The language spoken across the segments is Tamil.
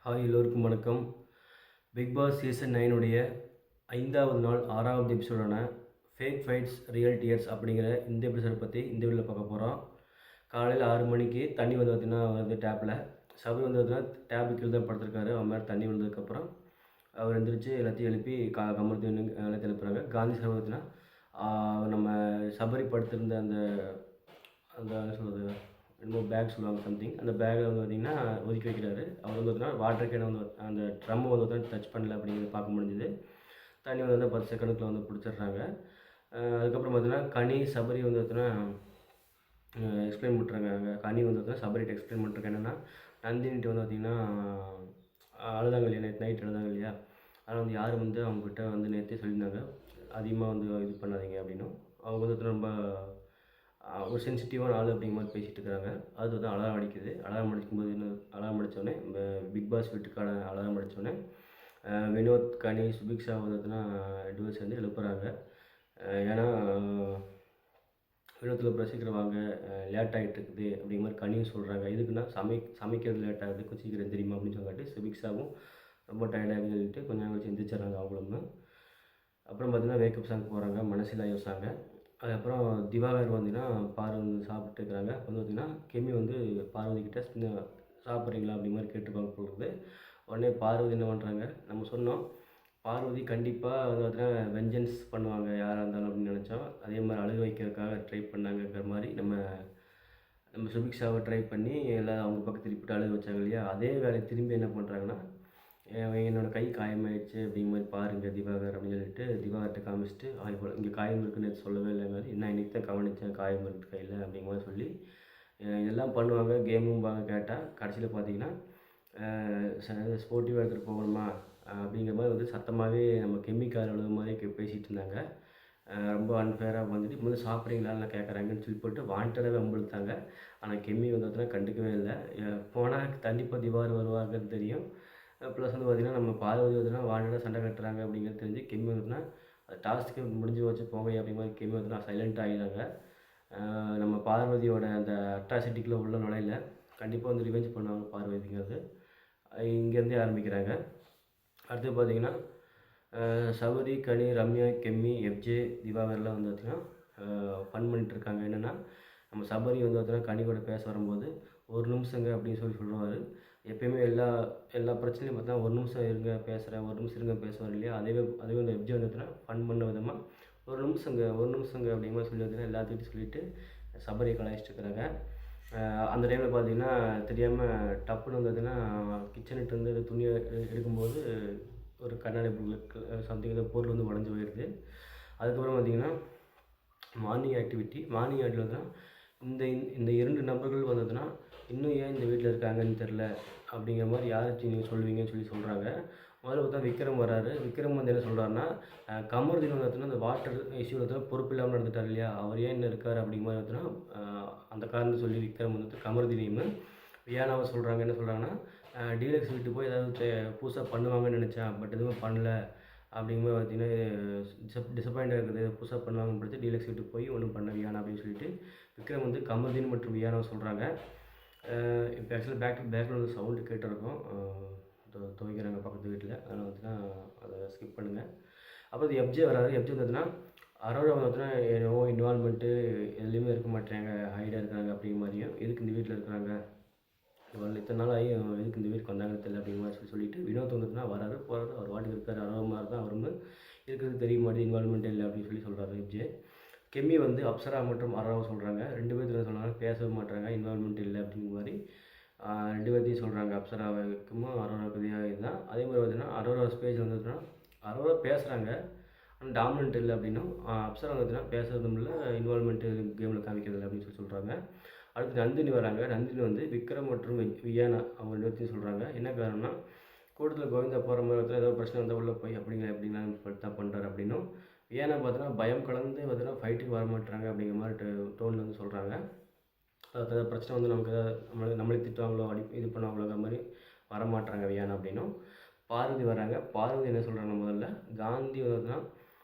ஹாய் எல்லோருக்கும் வணக்கம். பிக் பாஸ் சீசன் 9 உடைய 5வது நாள் 6வது எபிசோடான ஃபேக் ஃபைட்ஸ் ரியல் டியர்ஸ் அப்படிங்கிற இந்த எபிசோடை பற்றி இந்த வீடியோவில் பார்க்க போகிறோம். காலையில் 6 மணிக்கு தண்ணி வந்து பார்த்திங்கன்னா வருது டேப்பில். சபரி வந்து பார்த்திங்கன்னா டேப்பு கீழே தான் படுத்திருக்காரு. அவன் மேலே தண்ணி வந்ததுக்கப்புறம் அவர் எந்திரிச்சு எல்லாத்தையும் எழுப்பி கமர்த்தி எல்லாத்தையும் எழுப்புறாங்க. காந்தி சார் பார்த்திங்கன்னா நம்ம சபரி படுத்திருந்த அந்த அந்த என்ன சொல்கிறது என்னமோ பேக் சொல்லுவாங்க சம்திங், அந்த பேக்கில் வந்து பார்த்திங்கன்னா ஒதுக்கி வைக்கிறாரு. அவர் வந்து பார்த்திங்கன்னா வாட்டர் கேனை வந்து அந்த ட்ரம்மை வந்து பார்த்திங்கன்னா டச் பண்ணல அப்படிங்கிறத பார்க்க முடிஞ்சுது. தண்ணி வந்து 10 செகண்டுக்குள்ள வந்து பிடிச்சிடுறாங்க. அதுக்கப்புறம் பார்த்திங்கன்னா கனி சபரி வந்து பார்த்திங்கன்னா எக்ஸ்பிளைன் பண்ணுறாங்க. கனி வந்து பார்த்திங்கன்னா சபரிட்ட எக்ஸ்பிளைன் பண்ணுறாங்க. என்னென்னா நந்தினிட்டு வந்து பார்த்திங்கன்னா அழுதாங்க இல்லையா, நேற்று நைட் அழுதாங்க இல்லையா, அதில் வந்து யார் வந்து அவங்ககிட்ட வந்து நேற்றே சொல்லியிருந்தாங்க அதிகமாக வந்து இது பண்ணாதீங்க அப்படின்னும். அவங்க வந்து ரொம்ப ஒரு சென்சிட்டிவான ஆள் அப்படிங்கிற மாதிரி பேசிகிட்டு இருக்கிறாங்க. அது வந்து அலாரம் அடிக்குது. அலாரம் அடிக்கும்போது என்ன, அலாரம் அடித்தோடனே பிக் பாஸ் வீட்டுக்கான அலாரம் அடித்தோடனே வினோத், கனி, சுபிக்ஷா வந்துன்னா 2 பேர் சேர்ந்து எழுப்புறாங்க. ஏன்னா வினோத்தில் சீக்கிரம் வாங்க, லேட் ஆகிட்டு இருக்குது அப்படிங்கிற மாதிரி கனியும் சொல்கிறாங்க. இதுக்குன்னா சமைக்கிறது லேட் ஆகுது, கொஞ்சம் சீக்கிரம் தெரியுமா அப்படின்னு சொல்லிட்டு சுபிக்ஷாவும் ரொம்ப டயர்டாக சொல்லிட்டு கொஞ்சம் கழிச்சு எந்திரிச்சிடுறாங்க அவங்களும். அப்புறம் பார்த்திங்கன்னா வேக்கப் சாங் போகிறாங்க, மனசில் யோசாங்க. அதுக்கப்புறம் திவாகர் வந்தீங்கன்னா பார்வதி சாப்பிட்டு இருக்கிறாங்க. அப்போ வந்து பார்த்திங்கன்னா கெமி வந்து பார்வதிக்கிட்ட சாப்பிட்றீங்களா அப்படி மாதிரி கேட்டுருப்பாங்க போகிறது. உடனே பார்வதி என்ன பண்ணுறாங்க, நம்ம சொன்னோம் பார்வதி கண்டிப்பாக வந்து பார்த்திங்கன்னா வெஞ்சன்ஸ் பண்ணுவாங்க யாராக இருந்தாலும் அப்படின்னு நினச்சோம். அதே மாதிரி அழுக வைக்கிறதுக்காக ட்ரை பண்ணாங்கங்கிற மாதிரி நம்ம சுபிக்ஷாவை ட்ரை பண்ணி எல்லாம் அவங்க பக்கம் திருப்பிட்டு அழுக வச்சாங்க இல்லையா, அதே வேலையை திரும்பி என்ன பண்ணுறாங்கன்னா என்னோடய கை காயமாயிடுச்சு அப்படிங்கிற மாதிரி பாருங்கள் திவாகர் அப்படின்னு சொல்லிட்டு திவாகர்கிட்ட காமிச்சிட்டு இங்கே காயம் இருக்குன்னு சொல்லவே இல்லை மாதிரி, என்ன இன்னைக்கு தான் கவனித்தேன் காயம் இருக்குது கையில் அப்படிங்கிற மாதிரி சொல்லி இதெல்லாம் பண்ணுவாங்க. கேமும் கேட்டால் கடைசியில் பார்த்தீங்கன்னா ஸ்போர்ட்டிவாக எடுத்துகிட்டு போகணுமா அப்படிங்கிற மாதிரி வந்து சத்தமாகவே நம்ம கெமிக்கல் அளவு மாதிரி பேசிகிட்டு இருந்தாங்க. ரொம்ப அன்ஃபேராக வந்துட்டு இப்போ வந்து சாப்பிட்றீங்களான்னு கேட்குறாங்கன்னு சொல்லி போட்டு வாண்டடாகவே அம்பளுத்தாங்க. ஆனால் கெம்மி வந்து கண்டுக்கவே இல்லை. போனால் கண்டிப்பாக திவாகர் வருவாங்கன்னு தெரியும். ப்ளஸ் வந்து பார்த்திங்கன்னா நம்ம பார்வதி வந்துன்னா வாண்டடாக சண்டை கட்டுறாங்க அப்படிங்கிறது தெரிஞ்சு கெம்மி வந்துன்னா அது டாஸ்க்கு முடிஞ்சு வச்சு போங்க அப்படிங்கிற மாதிரி கெம்மி வந்துன்னா சைலண்ட் ஆகிடுறாங்க. நம்ம பார்வதியோட அந்த அட்ராசிட்டிக்குள்ளே உள்ள நுழையில கண்டிப்பாக வந்து ரிவெஞ்ச் பண்ணுவாங்க பார்வதிங்கிறது இங்கேருந்தே ஆரம்பிக்கிறாங்க. அடுத்து பார்த்திங்கன்னா சபரி, கனி, ரம்யா, கெம்மி, எஃப்ஜே, திவாகர்லாம் வந்து பார்த்திங்கன்னா ஃபன் பண்ணிகிட்ருக்காங்க. என்னென்னா நம்ம சபரி வந்து பார்த்திங்கன்னா கனி கூட பேச வரும்போது ஒரு நிமிஷங்க அப்படின்னு சொல்லுவார். எப்பயுமே எல்லா பிரச்சனையும் பார்த்தா ஒரு நிமிஷம் இருங்க பேசுகிறேன், ஒரு நிமிஷம் இருங்க பேசுவார் இல்லையா, அதுவே வந்து எஃப்ஜே வந்து ஃபன் பண்ண விதமாக ஒரு நிமிஷங்க அப்படிங்கிற மாதிரி சொல்லி வந்துன்னா எல்லாத்துக்கிட்டையும் சொல்லிவிட்டு சபரியை கலாய்ச்சிட்டு இருக்கிறாங்க. அந்த டைமில் பார்த்தீங்கன்னா தெரியாமல் டப்புன்னு வந்து பார்த்திங்கன்னா கிச்சனுட்டு வந்து துணியை எடுக்கும்போது ஒரு கண்ணாடி சம்திங் ஏதோ பொருள் வந்து உடஞ்சி போயிடுது. அதுக்கப்புறம் பார்த்திங்கன்னா மார்னிங் ஆக்டிவிட்டி வந்துன்னா இந்த 2 நபர்கள் வந்ததுன்னா இன்னும் ஏன் இந்த வீட்டில் இருக்காங்கன்னு தெரில அப்படிங்கிற மாதிரி யாருக்கு நீங்கள் சொல்லுவீங்கன்னு சொல்கிறாங்க. முதல்ல பார்த்தா விக்ரம் வராரு. விக்ரம் வந்து என்ன சொல்கிறாருன்னா கமருதீன் வந்து பார்த்தீங்கன்னா அந்த வாட்டர் இஷ்யூவில் வந்து பொறுப்பு இல்லாமல் நடந்துட்டார் இல்லையா, அவர் ஏன் இன்னும் இருக்கார் அப்படிங்கிற மாதிரி பார்த்தீங்கன்னா அந்த காரணம் சொல்லி விக்ரம் வந்து கமருதீனையும் வியானாவை சொல்கிறாங்க. என்ன சொல்கிறாங்கன்னா டீலக்ஸ் வீட்டுக்கு போய் ஏதாவது புதுசாக பண்ணுவாங்கன்னு நினச்சேன், பட் எதுவும் பண்ணல அப்படிங்கிற மாதிரி பார்த்திங்கன்னா டிசப்பாயிண்டாக இருக்குது, புதுசாக பண்ணுவாங்கன்னு படித்து டீலக்ஸ் வீட்டுக்கு போய் ஒன்றும் பண்ண வியானா அப்படின்னு சொல்லிட்டு விக்ரம் வந்து கமருதீன் மற்றும் வியானாவை சொல்கிறாங்க. இப்போ ஆக்சுவலாக பேக்கில் வந்து சவுண்டு கேட்டிருக்கோம், துவைக்கிறாங்க பக்கத்து வீட்டில், அதனால் வந்துன்னா அதை ஸ்கிப் பண்ணுங்கள். அப்புறம் இது எஃப்ஜே வராது. எஃப்ஜே வந்துன்னா அரோரா வந்துன்னா என்னவோ இன்வால்மெண்ட்டு எதுலேயுமே இருக்க மாட்டேறாங்க, ஹைடாக இருக்கிறாங்க அப்படிங்கிற மாதிரியும், எதுக்கு இந்த வீட்டில் இருக்கிறாங்க வரல இத்தனை நாள் ஆகி எதுக்கு இந்த வீட்டுக்கு வந்தாங்கன்னு தெரியல அப்படிங்கிற மாதிரி சொல்லிட்டு வினோத் வந்துட்டுனா வராரு போகிறாரு, அவர் வாட்டுக்கு இருக்கார். அரோரா மாதிரி தான் அவரும் இருக்கிறது தெரிய மாட்டேது, இன்வால்மெண்ட் இல்லை அப்படின்னு சொல்கிறாரு எஃப்ஜே. கெம்மி வந்து அப்சரா மற்றும் அரோராவை சொல்கிறாங்க. 2 பேர் சொன்னாங்க பேசவே மாட்டாங்க, இன்வால்மெண்ட் இல்லை அப்படிங்கிற மாதிரி 2 பேர்த்தையும் சொல்கிறாங்க. அப்சராவுக்கும் அரோராவுக்கு இதுதான். அதே மாதிரி பார்த்தீங்கன்னா அரோரா ஸ்பேஸ் வந்துச்சுன்னா அரோரா பேசுகிறாங்க ஆனால் டாமினன்ட் இல்லை அப்படின்னும், அப்சரா வந்துச்சுன்னா பேசுறதும் இல்லை, இன்வால்மெண்ட்டு கேமில் காமிக்கிறது இல்லை அப்படின்னு சொல்கிறாங்க. அடுத்து நந்தினி வராங்க. நந்தினி வந்து விக்ரம் மற்றும் வியானா அவங்க 2 பேர்த்தையும் சொல்கிறாங்க. என்ன காரணம்னா கூட்டத்தில் கோவிந்தா போகிற மாதிரி இடத்துல ஏதோ பிரச்சனை வந்தால் உள்ளே போய் அப்படிங்கலாம் தான் பண்ணுறாரு அப்படின்னும், வியானா பார்த்தோன்னா பயம் கலந்து பார்த்தீங்கன்னா ஃபைட்டுக்கு வர மாட்டுறாங்க அப்படிங்கிற மாதிரி டோனில் வந்து சொல்கிறாங்க. அதாவது பிரச்சனை வந்து நமக்கு நம்மளே திட்டுவாங்களோ இது பண்ணுவாங்களோங்கிற மாதிரி வரமாட்டாங்க வியானா அப்படின்னும். பார்வதி வராங்க. பார்வதி என்ன சொல்கிறாங்க, முதல்ல காந்தி வந்துன்னா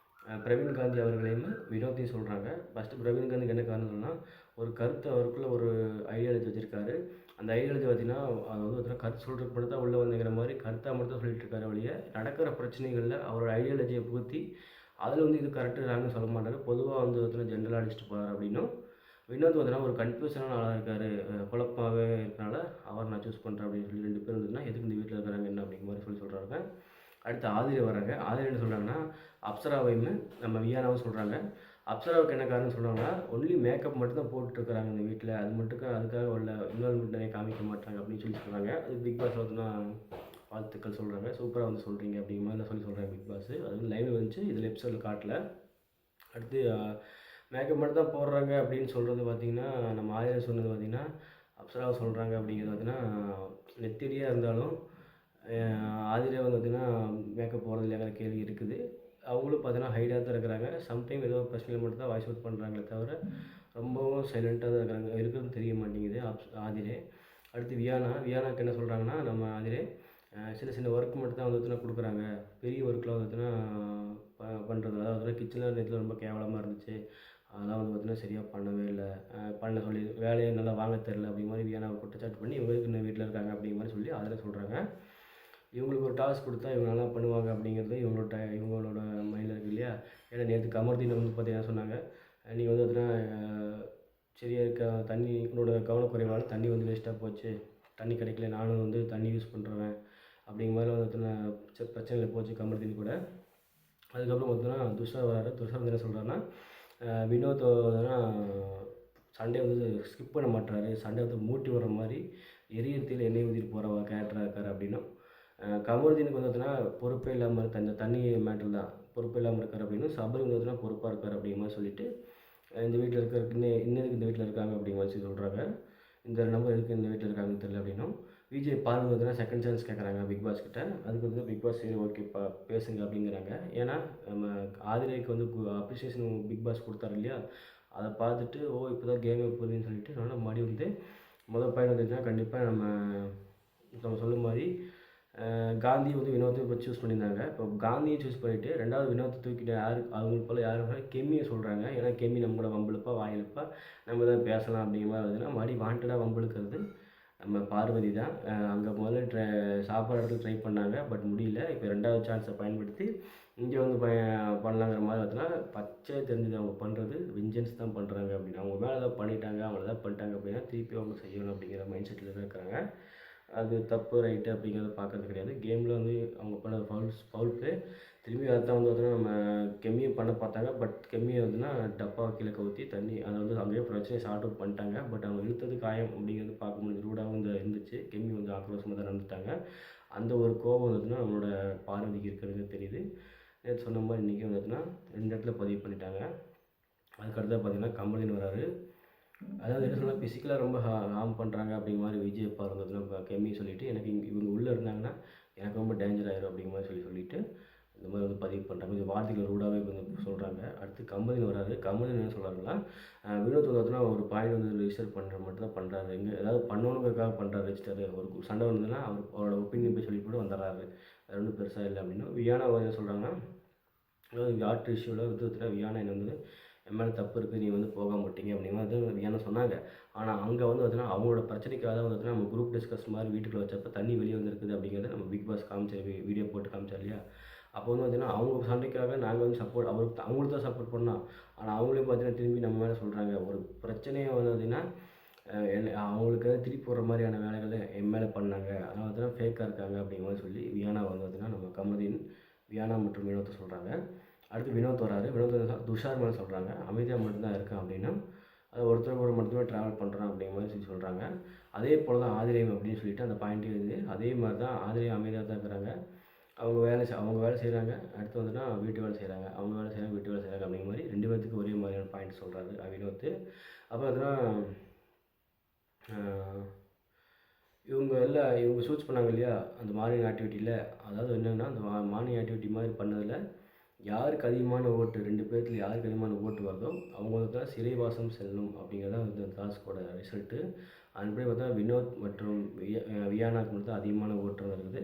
பிரவீன் காந்தி அவர்களையும் வினோத்தையும் சொல்கிறாங்க. ஃபஸ்ட்டு பிரவீன் காந்திக்கு என்ன காரணம் சொன்னால் ஒரு கருத்தை அவருக்குள்ளே ஒரு ஐடியாலஜி வச்சுருக்காரு, அந்த ஐடியாலஜி பார்த்தீங்கன்னா, அது வந்து பார்த்தீங்கன்னா கருத்து சொல்றதுக்கு மட்டும் தான் உள்ள வந்துங்கிற மாரி கருத்தா மட்டும் தான் சொல்லிட்டு இருக்காரே ஒழிய, நடக்கிற பிரச்சனைகள்ல அவரோட ஐடியாலஜிய புகுத்தி, அதில வந்து இது கரெக்ட்டு, ராங்குன்னு சொல்ல மாட்டாரு. பொதுவா வந்து பார்த்தீங்கன்னா ஜென்ரலா அடிச்சுட்டு போறாரு அப்படின்னும், வினோத் பார்த்தீங்கன்னா ஒரு கன்ஃப்யூஷனான ஆளா இருக்காரு. குழப்பமாவே இருக்கனால, அவர நான் சூஸ் பண்றேன் அப்படின்னு சொல்லி 2 பேர் வந்துட்டுனா, எதுக்கு இந்த வீட்ல இருக்கிறாங்க என்ன அப்படிங்கிற மாரி சொல்லி சொல்றாங்க. அடுத்து ஆதிரா வராங்க. ஆதிரா என்ன சொல்றாங்கன்னா, அப்சராவையுமே நம்ம வியானாவும் சொல்றாங்க. அப்சராவுக்கு என்ன காரணம் சொல்றாங்கன்னா, ஒன்லி மேக்கப் மட்டும் தான் போட்டுருக்காங்க இந்த வீட்ல. அது மட்டும் அதுக்காக உள்ள இன்வால்வ்மெண்ட் நிறைய காமிக்க மாட்டாங்க அப்படின்னு சொல்லி சொல்றாங்க. அது பிக் பாஸ் பார்த்தீங்கன்னா வாழ்த்துக்கள் சொல்றாங்க. சூப்பரா வந்து சொல்றீங்க அப்படிங்கிற மாதிரிலாம் சொல்றாங்க பிக் பாஸ். அது வந்து லைவ்ல வந்துச்சு. இதில எபிசோட்ல காட்டல. அடுத்து மேக்கப் மட்டும் தான் போடுறாங்க அப்படின்னு சொல்கிறது பார்த்தீங்கன்னா, நம்ம ஆதிரா சொன்னது பார்த்தீங்கன்னா, அப்சராவ சொல்கிறாங்க அப்படிங்கிறது பார்த்தீங்கன்னா, நெத்தியடியா இருந்தாலும் ஆதிரா வந்து பார்த்தீங்கன்னா, மேக்கப் போடுறது இல்லையாங்கிற கேள்வி இருக்குது. அவங்களும் பார்த்தீங்கன்னா ஹைடாக தான் இருக்கிறாங்க. சம்டைம் ஏதோ பிரச்சனையில மட்டும் தான் வாய்ஸ் அவுட் பண்ணுறாங்களே தவிர, ரொம்பவும் சைலண்ட்டாக தான் இருக்கிறாங்க. இருக்கிறது தெரிய மாட்டேங்குது ஆதிரே. அடுத்து வியானாக்கு என்ன சொல்கிறாங்கன்னா, நம்ம ஆதிரே சின்ன சின்ன ஒர்க் மட்டும் தான் வந்து பார்த்தீங்கன்னா குடுக்குறாங்க. பெரிய ஒர்க்லாம் வந்து பார்த்தீங்கன்னா பண்ணுறது. அதாவது கிச்சன்ல நேத்துல ரொம்ப கேவலமா இருந்துச்சு. அதெல்லாம் வந்து பார்த்தீங்கன்னா சரியா பண்ணவே இல்ல. பண்ண சொல்லி வேலைய நல்லா வாங்க தெரில அப்படிங்கிற மாரி வியானாவ குற்றச்சாட்டு பண்ணி, இவங்க எதுக்கு இன்னும் வீட்ல இருக்காங்க அப்படிங்கிற மாரி சொல்லி ஆதிரா சொல்கிறாங்க. இவங்களுக்கு ஒரு டாஸ்க் குடுத்தா இவங்க நல்லா பண்ணுவாங்க அப்படிங்கிறது இவங்களோட மைண்ட்ல இருக்கு இல்லையா? ஏன்னா நேத்து கமருதீன் வந்து பார்த்தீங்கன்னா சொன்னாங்க, நீங்க வந்து பார்த்தீங்கன்னா சரியா இருக்க தண்ணி உன்னோட கவனக்குறைவால தண்ணி வந்து வேஸ்ட்டா போச்சு. தண்ணி கிடைக்கல. நானும் வந்து தண்ணி யூஸ் பண்ணுறவன். அப்படிங்கிற மாதிரிலாம் வந்து பார்த்தீங்கன்னா பிரச்சனையில போச்சு கமருதீன் கூட. அதுக்கப்புறம் பார்த்தீங்கன்னா துஷார் வராரு. துஷார் வந்து என்ன சொல்றாருன்னா, வினோத் பார்த்தீங்கன்னா சண்டே வந்து ஸ்கிப் பண்ண மாட்றாரு. சண்டே வந்து மூட்டி விடுற மாரி எரியிற தீயில எண்ணெய் ஊத்திட்டு போற கேரக்டரா இருக்காரு அப்படின்னும், கமருதீனுக்கு வந்து பார்த்தீங்கன்னா பொறுப்பே இல்லாம இந்த தண்ணி மேட்டர் தான் பொறுப்பே இல்லாம இருக்காரு அப்படின்னும், சபரி வந்து பார்த்தீங்கன்னா பொறுப்பா இருக்காரு அப்படிங்கிற மாரி சொல்லிட்டு, இந்த வீட்ல இருக்கிறதுக்கு இன்னதுக்கு இந்த வீட்ல இருக்காங்க அப்படிங்கிற மாரி சொல்றாங்க. இந்த நபர் எதுக்கு இந்த வீட்ல இருக்காங்கன்னு தெரியல அப்படின்னும், விஜய் பார்வதி பார்த்தீங்கன்னா செகண்ட் சான்ஸ் கேட்குறாங்க பிக் பாஸ் கிட்ட. அதுக்கு வந்து பிக் பாஸ் சரி ஓகேப்பா பேசுங்க அப்படிங்கிறாங்க. ஏன்னா நம்ம ஆதிரேக்கு வந்து அப்ரிசியேஷன் பிக் பாஸ் குடுத்தாரு இல்லையா? அத பார்த்துட்டு ஓ! இப்போ தான் கேமே புரியுதுன்னு சொல்லிட்டு அதனால மறுபடியும் வந்து முதல் பாயிண்ட் வந்துச்சுன்னா கண்டிப்பா நம்ம சொன்ன மாரி காந்தி வந்து வினோத்தை இப்போ சூஸ் பண்ணியிருந்தாங்க. இப்போ காந்தியை சூஸ் பண்ணிவிட்டு 2வது வினோத்தை தூக்கிட்டு அவங்களுக்கு போல யாரும் கெம்மியை சொல்கிறாங்க. ஏன்னா கெம்மி நம்ம கூட வம்பிழுப்பா வாயிழுப்பா நம்ம தான் பேசலாம் அப்படிங்கிற மாதிரி வந்துன்னா மறுபடியும் வாண்டடாக வம்பிழுக்கிறது நம்ம பார்வதி தான். அங்கே முதல்ல சாப்பாடு இடத்துல ட்ரை பண்ணாங்க. பட் முடியல. இப்போ 2வது சான்ஸை பயன்படுத்தி இங்கே வந்து பண்ணலாங்கிற மாதிரி பார்த்தீங்கன்னா பச்சையா தெரிஞ்சுது அவங்க பண்ணுறது வெஞ்சன்ஸ் தான் பண்ணுறாங்க அப்படின்னு. அவங்க மேலே ஏதாவது பண்ணிட்டாங்க, அவங்க ஏதாவது பண்ணிட்டாங்க அப்படின்னா திருப்பி அவங்க செய்யணும் அப்படிங்கிற மைண்ட் செட்டில் தான் இருக்கிறாங்க. அது தப்பு ரைட்டு அப்படிங்கிறத பார்க்கறது கிடையாது. கேமில் வந்து அவங்க பண்ண ஃபவுல் ப்ளே. திரும்பி அதான் வந்து பார்த்தீங்கன்னா நம்ம கெம்மியை பண்ண பார்த்தாங்க. பட் கெம்மியை வந்துன்னா டப்பாவை கீழே கவுத்தி தண்ணி அதை வந்து அங்கேயே பிரச்சனையை சார்ட் அவுட் பண்ணிட்டாங்க. பட் அவங்க இழுத்தது காயம் அப்படிங்கிறது பார்க்க முடியுது. ரூடாகவும் இருந்துச்சு. கெம்மி வந்து ஆக்ரோஷமாக தான் நடந்துட்டாங்க. அந்த ஒரு கோபம் வந்துச்சுன்னா நம்மளோட பார்வதிக்கு இருக்கிறது தெரியுது. நேற்று சொன்ன மாதிரி இன்றைக்கி வந்துச்சுன்னா 2 இடத்துல பதிவு பண்ணிட்டாங்க. அதுக்கடுத்தது பார்த்தீங்கன்னா கமலின் வராரு. அதாவது என்ன சொல்லலாம் ஃபிசிக்கலாக ரொம்ப ஹார்ம் பண்ணுறாங்க அப்படிங்கிற மாதிரி விஜய் அப்பா இருந்ததுன்னா இப்போ கெம்மி சொல்லிவிட்டு எனக்கு இவங்க உள்ளே இருந்தாங்கன்னா எனக்கு ரொம்ப டேஞ்சர் ஆயிரும் அப்படிங்கிற மாதிரி சொல்லிட்டு இந்த மாதிரி வந்து பதிவு பண்ணுறாங்க. கொஞ்சம் வார்த்தைகள் ரூடாகவே வந்து சொல்கிறாங்க. அடுத்து கமலின் வராரு. கமலின் என்ன சொல்கிறாருன்னா, வினோத் வந்து பார்த்தீங்கன்னா ஒரு பாயிண்ட் வந்து ரிஜிஸ்டர் பண்ணுற மட்டும் தான் பண்ணுறாரு. எங்கே ஏதாவது பண்ணணுங்கிறதுக்காக பண்ணுறாரு ரிஜிஸ்டர். ஒரு சண்டை வந்ததுன்னா அவரோட ஒப்பீனியன் போய் சொல்லி போட்டு வந்துடுறாரு. அது ஒன்றும் பெருசாக இல்லை அப்படின்னு. வியானா என்ன சொல்கிறாங்கன்னா, அதாவது ஆர்ட் இஷ்யூவில் வந்து பார்த்தீங்கன்னா வியானா என்ன வந்து என் மேலே தப்பு இருக்குது, நீ வந்து போக மாட்டீங்க அப்படிங்கிற மாதிரி வியானா சொன்னாங்க. ஆனால் அங்கே வந்து பார்த்தீங்கன்னா அவங்களோட பிரச்சனைக்காக தான் வந்து நம்ம குரூப் டிஸ்கஸ் மாதிரி வீட்டுக்குள்ளே வச்சப்போ தண்ணி வெளியே வந்திருக்குது அப்படிங்கிறத நம்ம பிக் பாஸ் காமிச்சார், வீடியோ போட்டு காமிச்சார் இல்லையா? அப்போ வந்து பார்த்தீங்கன்னா அவங்க சண்டைக்காக நாங்கள் வந்து சப்போர்ட் அவங்களுக்கு தான் சப்போர்ட் பண்ணோம். ஆனால் அவங்களே பார்த்தீங்கன்னா திரும்பி நம்ம மேலே சொல்கிறாங்க. ஒரு பிரச்சனையை வந்து பார்த்தீங்கன்னா அவங்களுக்கு திருப்பி போடுற மாதிரியான வேலைகளை என் மேலே பண்ணாங்க. அதனால பார்த்தீங்கன்னா ஃபேக்காக இருக்காங்க அப்படிங்கிற மாதிரி சொல்லி வியானா வந்து பார்த்தீங்கன்னா நம்ம கமருதீன், வியானா மற்றும் வினோத்தை சொல்கிறாங்க. அடுத்து வினோத் வராரு. வினோத் வந்து துஷார் மேலே சொல்கிறாங்க. அமைதியாக மட்டும்தான் இருக்கான் அப்படின்னா, அது ஒருத்தருக்கு ஒரு மட்டுமே ட்ராவல் பண்ணுறான் அப்படிங்கிற மாதிரி சொல்கிறாங்க. அதே போல் தான் ஆதிரேயம் அப்படின்னு சொல்லிட்டு அந்த பாயிண்ட்டே வந்து அதே மாதிரி தான் ஆதிரேயம் அமைதியாக தான் இருக்கிறாங்க. அவங்க வேலை செய்கிறாங்க. அடுத்து வந்துன்னா வீட்டு வேலை செய்கிறாங்க. அவங்க வேலை செய்கிறாங்க, வீட்டு வேலை செய்கிறாங்க அப்படிங்கிற மாதிரி 2 பேத்துக்கும் ஒரே மாதிரியான பாயிண்ட் சொல்கிறாரு வினோத். அப்போ பார்த்தீங்கன்னா இவங்க சூஸ் பண்ணாங்க இல்லையா அந்த மார்னிங் ஆக்டிவிட்டியில். அதாவது என்னென்னா அந்த மார்னிங் ஆக்டிவிட்டி மாதிரி பண்ணதில் யாருக்கு அதிகமான ஓட்டு 2 பேத்துல யாருக்கு அதிகமான ஓட்டு வருதோ அவங்களுக்கு தான் சிறைவாசம் செல்லும் அப்படிங்கிறது தான் இந்த டாஸ்கோட ரிசல்ட்டு. அதன்படி பார்த்தா வினோத் மற்றும் வியானாக்கு மட்டும் தான் அதிகமான ஓட்டு இருக்குது.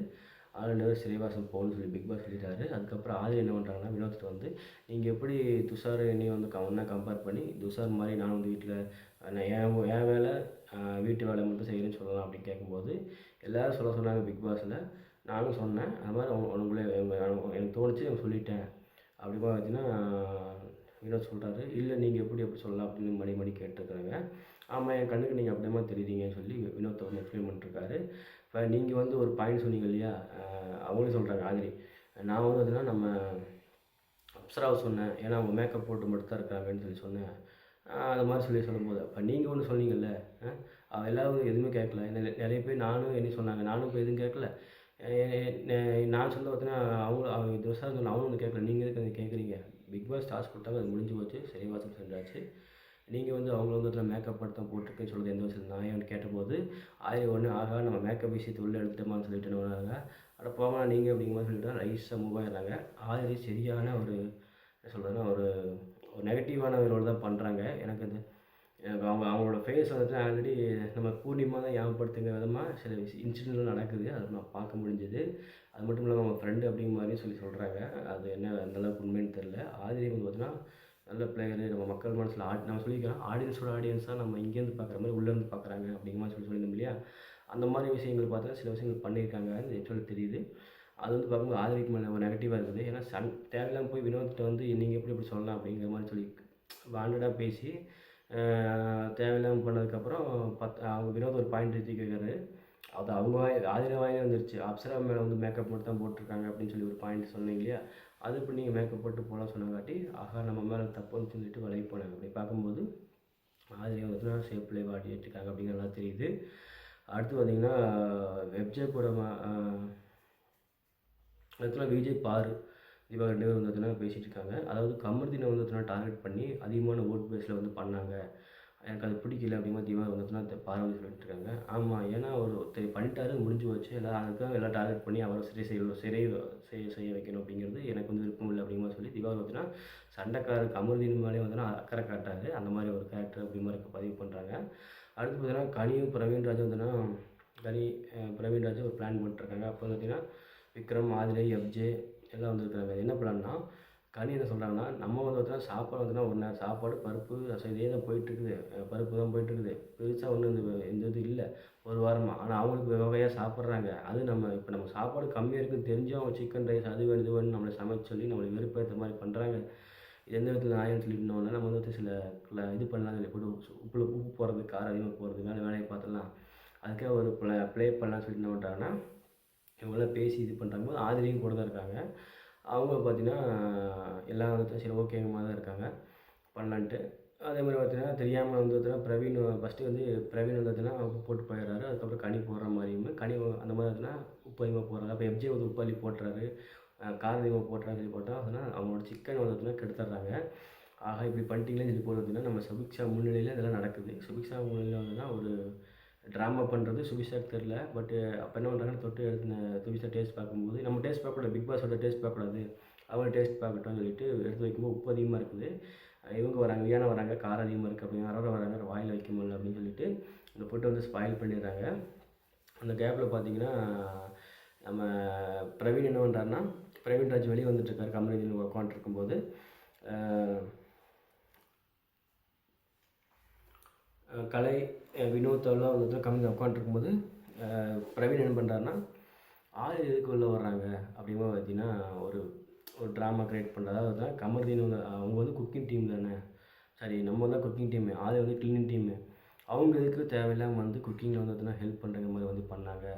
ஆல் நேரம் சிறைவாசம் போகணும்னு சொல்லி பிக் பாஸ் சொல்லிட்டாரு. அதுக்கப்புறம் ஆதிரி என்ன பண்ணுறாங்கன்னா வினோத்கிட்ட வந்து, நீங்கள் எப்படி துஷார் என்னையும் வந்து ஒண்ணா கம்பேர் பண்ணி துஷார் மாதிரி நான் வந்து வீட்டில் நான் என் வேலை வீட்டு வேலை மட்டும் செய்கிறேன்னு சொல்லலாம் அப்படின்னு கேட்கும்போது எல்லோரும் சொன்னாங்க பிக் பாஸில். நானும் சொன்னேன். அது மாதிரி உனக்குள்ளே எனக்கு தோணுச்சு நான் சொல்லிட்டேன். அப்படி பார்த்தீங்கன்னா வினோத் சொல்கிறாரு, இல்லை நீங்கள் எப்படி சொல்லலாம் அப்படின்னு மணி கேட்டிருக்காங்க. ஆமாம், என் கண்ணுக்கு நீங்கள் அப்படியேமா தெரியுறீங்கன்னு சொல்லி வினோத் வந்து எக்ஸ்பிளைன் பண்ணிட்டுருக்காரு. இப்போ நீங்கள் வந்து ஒரு பாயிண்ட் சொன்னீங்க இல்லையா, அவங்களே சொல்கிறாங்க ஆதிரி, நான் வந்து பார்த்தீங்கன்னா நம்ம அப்சராவை சொன்னேன். ஏன்னா அவங்க மேக்கப் போட்டு மட்டும் தான் இருக்காங்கன்னு சொல்லி சொன்னேன். அது மாதிரி சொல்லும்போது அப்போ நீங்கள் ஒன்று சொன்னீங்கல்ல, எல்லோரும் எதுவுமே கேட்கல. நிறைய பேர் என்னையும் சொன்னாங்க. நானும் இப்போ எதுவும் கேட்கல. நான் சொல்ல பார்த்தீங்கன்னா அவங்க துஷார் சொன்ன அவனும் ஒன்று கேட்கல. நீங்கள் எதுக்கு அதை கேட்குறீங்க? பிக் பாஸ் டாஸ்க் கொடுத்தாங்க, அது முடிஞ்சு போச்சு, சிறைவாசம் சென்றாச்சு. நீங்கள் வந்து அவங்கள வந்து மேக்கப் படுத்த போட்டிருக்கேன்னு சொல்கிறது எந்த விஷயம் நான் ஏன்னு கேட்டபோது ஒன்று ஆகா நம்ம மேக்கப் விஷயத்தை உள்ளே எடுத்துட்டோமான்னு சொல்லிட்டு வராங்க. அட போமா நீங்கள் அப்படிங்கிற மாதிரி சொல்லிட்டு ரைஸாக மூவ் ஆகிடுறாங்க. ஆல்ரெடி சரியான ஒரு என்ன சொல்கிறதுன்னா ஒரு நெகட்டிவான ரோல் தான் பண்ணுறாங்க. எனக்கு அவங்களோட ஃபேஸ் வந்துட்டு ஆல்ரெடி நம்ம பூர்ணிமா தான் ஞாபகப்படுத்துகிற விதமாக சில இன்சிடென்ட்லாம் நடக்குது. அதை நான் பார்க்க முடிஞ்சுது. அது மட்டும் இல்லாமல் அவங்க ஃப்ரெண்டு அப்படிங்கிற மாதிரி சொல்கிறாங்க. அது என்ன அந்தளவுக்கு உண்மைன்னு தெரில. ஆதிரி வந்து பார்த்தீங்கன்னா நல்ல பிளேயரு, நம்ம மக்கள் மனசில் நம்ம சொல்லிக்கலாம் ஆடியன்ஸோட ஆடியன்ஸாக நம்ம இங்கேருந்து பார்க்குற மாதிரி உள்ளேருந்து பார்க்குறாங்க அப்படிங்கிற மாதிரி சொல்லியிருந்தோம் இல்லையா. அந்த மாதிரி விஷயங்கள் பார்த்தா சில விஷயங்கள் பண்ணியிருக்காங்க, ஆக்சுவலி தெரியுது. அது வந்து பார்க்கும்போது ஆதிரிக்கு மேலே ஒரு நெகட்டிவாக இருக்குது. ஏன்னா தேவையில்லாமல் போய் வினோத்கிட்ட வந்து நீங்கள் எப்படி சொல்லலாம் அப்படிங்கிற மாதிரி சொல்லி வாண்டடாக பேசி தேவையில்லாமல் பண்ணதுக்கப்புறம் அவங்க வினோத் ஒரு பாயிண்ட் எடுத்து கேட்குறாரு. அது அவங்க ஆதிர வாயிலே வந்துருச்சு. அப்சரா மேலே வந்து மேக்கப் மட்டும் தான் போட்டிருக்காங்க அப்படின்னு சொல்லி ஒரு பாயிண்ட் சொன்னீங்க இல்லையா. அது இப்போ நீங்கள் மேக்கப் போட்டு போகலாம் சொன்னங்காட்டி ஆஹா நம்ம மேலே தப்புன்னு சொல்லிட்டு விலகி போனாங்க. அப்படி பார்க்கும்போது ஆதிரி வந்துட்டு சேஃப்லே வாடிட்டுருக்காங்க அப்படிங்கிறதெல்லாம் தெரியுது. அடுத்து பார்த்திங்கன்னா வெப்ஜே கூட இடத்துல விஜய் பாரு தீபா 2 பேரும் வந்து பார்த்தீங்கன்னா பேசிகிட்டு இருக்காங்க. அதாவது கமர்தீனை வந்து பார்த்தீங்கன்னா டார்கெட் பண்ணி அதிகமான ஓட் பேஸில் வந்து பண்ணாங்க. எனக்கு அது பிடிக்கல அப்படிங்கிற தீபா வந்து பார்த்தீங்கன்னா பார்வதி சொல்லிட்டு இருக்காங்க. ஆமாம், ஏன்னா அவர் பண்ணிட்டாரு, முடிஞ்சு போச்சு. அதுக்காக எல்லாம் டார்கெட் பண்ணி அவரை செய்ய வைக்கணும் அப்படிங்கிறது எனக்கு வந்து விருப்பம் இல்லை அப்படிங்கிற மாதிரி சொல்லி தீபா பார்த்தீங்கன்னா சண்டைக்காரர் கமர்தீன் மேலே பார்த்தீங்கன்னா அக்கறை காட்டாரு. அந்த மாதிரி ஒரு கேரக்டர் அப்படி மாதிரி பதிவு பண்ணுறாங்க. அடுத்து பார்த்தீங்கன்னா கனியும் பிரவீன்ராஜும் பார்த்தீங்கன்னா பிரவீன்ராஜும் ஒரு பிளான் பண்ணிட்டுருக்காங்க. அப்போ பார்த்தீங்கன்னா விக்ரம், ஆதிரை, எஃப்ஜே எல்லாம் வந்துருக்காங்க. என்ன பிளான்னா கனி என்ன சொல்கிறாங்கன்னா நம்ம வந்து பார்த்தீங்கன்னா சாப்பாடு வந்துன்னா ஒரு நேரம் சாப்பாடு பருப்பு ரசம் இதே தான் போயிட்டுருக்குது. பருப்பு தான் போயிட்டுருக்குது. பெருசாக ஒன்றும் இந்த இது இல்லை ஒரு வாரமாக. ஆனால் அவங்களுக்கு வகையாக சாப்பிட்றாங்க. அது இப்போ நம்ம சாப்பாடு கம்மியாக இருக்குதுன்னு தெரிஞ்சும் அவங்க சிக்கன் ரைஸ் அது வேணும் இது வேணும் நம்மளை சமைச்சு சொல்லி நம்மளை வெறுப்பேற்ற மாதிரி பண்ணுறாங்க. இது எந்த விதத்தில் நியாயம்னு சொல்லிட்டோம்னா நம்ம வந்து சில இது பண்ணலாம் சொல்லி போட்டு உப்பு போடுறது காரம் அதிகமாக போடுறதுக்கான வேலையை பார்த்துடலாம். அதுக்காக ஒரு ப்ளே பண்ணலாம்னு சொல்லிட்டு என்ன பண்ணுறாங்கன்னா இவங்களாம் பேசி இது பண்ணுறாங்க. ஆதிரியும் கூட தான் இருக்காங்க. அவங்க பார்த்தீங்கன்னா எல்லாம் வந்து சரி ஓகேங்க மாதிரி தான் இருக்காங்க பண்ணலான்ட்டு. அதே மாதிரி பார்த்தீங்கன்னா தெரியாமல் வந்து பார்த்தீங்கன்னா பிரவீன் ஃபஸ்ட்டு வந்து பிரவீன் வந்து பார்த்தீங்கன்னா உப்பு போட்டு போயிடுறாரு. அதுக்கப்புறம் கனி போடுற மாதிரியும் கனி அந்த மாதிரி பார்த்தீங்கன்னா உப்பு அதிகமாக போடுறாரு. அப்போ எஃப்ஜே வந்து உப்பு அள்ளி போட்டுறாரு, காரம் அதிகமாக போட்டுறான்னு சொல்லி போட்டால் அதனால் அவங்களோட சிக்கன் வந்து பார்த்தீங்கன்னா கெடுத்துட்றாங்க. ஆக இப்படி பண்ணிட்டீங்களேன்னு சொல்லி போட்டு பார்த்தீங்கன்னா நம்ம சுபிக்ஷா முன்னிலையில் இதெல்லாம் நடக்குது. சுபிக்ஷா முன்னிலையில் வந்து தான் ஒரு ட்ராமா பண்ணுறது சுபிக்ஷாக்கு தெரில. பட்டு அப்போ என்ன பண்ணுறாங்கன்னு தொட்டு எடுத்து சுபிக்ஷா டேஸ்ட் பார்க்கும்போது நம்ம டேஸ்ட் பார்க்கக்கூடாது, பிக் பாஸோட டேஸ்ட் பார்க்கக்கூடாது, அவங்க டேஸ்ட் பார்க்கட்டும்னு சொல்லிட்டு எடுத்து வைக்கும்போது உப்பு அதிகமாக இருக்குது. இவங்க வராங்க, வியானா வராங்க, காரம் அதிகமாக இருக்குது அப்படின்னு அரோரா வராங்க, வாயில் வைக்க முடியல அப்படின்னு சொல்லிட்டு இந்த ஃபுட்டை வந்து ஸ்பாயில் பண்ணிடுறாங்க. அந்த கேப்பில் பார்த்தீங்கன்னா நம்ம பிரவீன் என்ன பண்ணுறாருன்னா பிரவீன்ராஜ் வெளியே வந்துட்டுருக்காரு. கம்பெனியில் உட்காந்துருக்கும்போது கலை வினோத்தெல்லாம் வந்துட்டு கம்பெனியில் உட்காந்துருக்கும்போது பிரவீன் என்ன பண்ணுறாருன்னா ஆள் எதுக்கு உள்ளே வர்றாங்க அப்படிங்கும்போது பார்த்தீங்கன்னா ஒரு ட்ராமா க்ரியேட் பண்ணுறது. அதாவது தான் கமர்தீன் வந்து அவங்க வந்து குக்கிங் டீம் தானே, சரி நம்ம தான் குக்கிங் டீமு, ஆள் வந்து க்ளீனிங் டீமு, அவங்க எதுக்கு தேவையில்லாமல் வந்து குக்கிங்கில் வந்து பார்த்தீங்கன்னா ஹெல்ப் பண்ணுற மாதிரி வந்து பண்ணாங்க,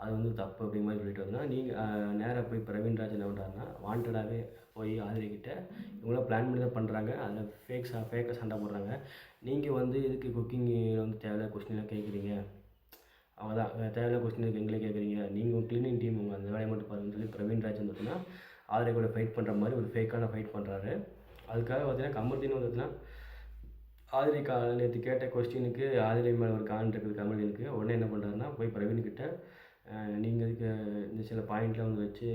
அது வந்து தப்பு அப்படிங்கிற மாதிரி சொல்லிட்டு வந்தோன்னா நீங்கள் நேராக போய் பிரவீன்ராஜ் என்ன பண்ணுறாருன்னா வாண்டடாகவே போய் ஆதிரிக்கிட்ட இவங்களாம் பிளான் பண்ணி தான் பண்ணுறாங்க. அதில் ஃபேக்காக சண்டை போடுறாங்க. நீங்கள் வந்து இதுக்கு குக்கிங்கில் வந்து தேவையில்லாத கொஸ்டின்லாம் கேட்குறீங்க, அவங்க தான் தேவையில்லாத கொஸ்டின் எங்களே கேட்குறீங்க, நீங்கள் க்ளீனிங் டீம் உங்கள் அந்த வேலையை மட்டும் பாருங்கன்னு சொல்லி பிரவீன்ராஜ் வந்து பார்த்தீங்கன்னா ஆதிரை கூட ஃபைட் பண்ணுற மாதிரி ஒரு ஃபேக்கான ஃபைட் பண்ணுறாரு. அதுக்காக பார்த்தீங்கன்னா கமர்தீன் வந்து பார்த்தீங்கன்னா ஆதிரை நேற்று கேட்ட கொஸ்டினுக்கு ஆதிரை மேலே ஒரு கான் இருக்குது கமர்தீனுக்கு. உடனே என்ன பண்ணுறாருன்னா போய் பிரவீன்கிட்ட நீங்கள் இதுக்கு இந்த சில பாயிண்ட்லாம் வந்து வச்சு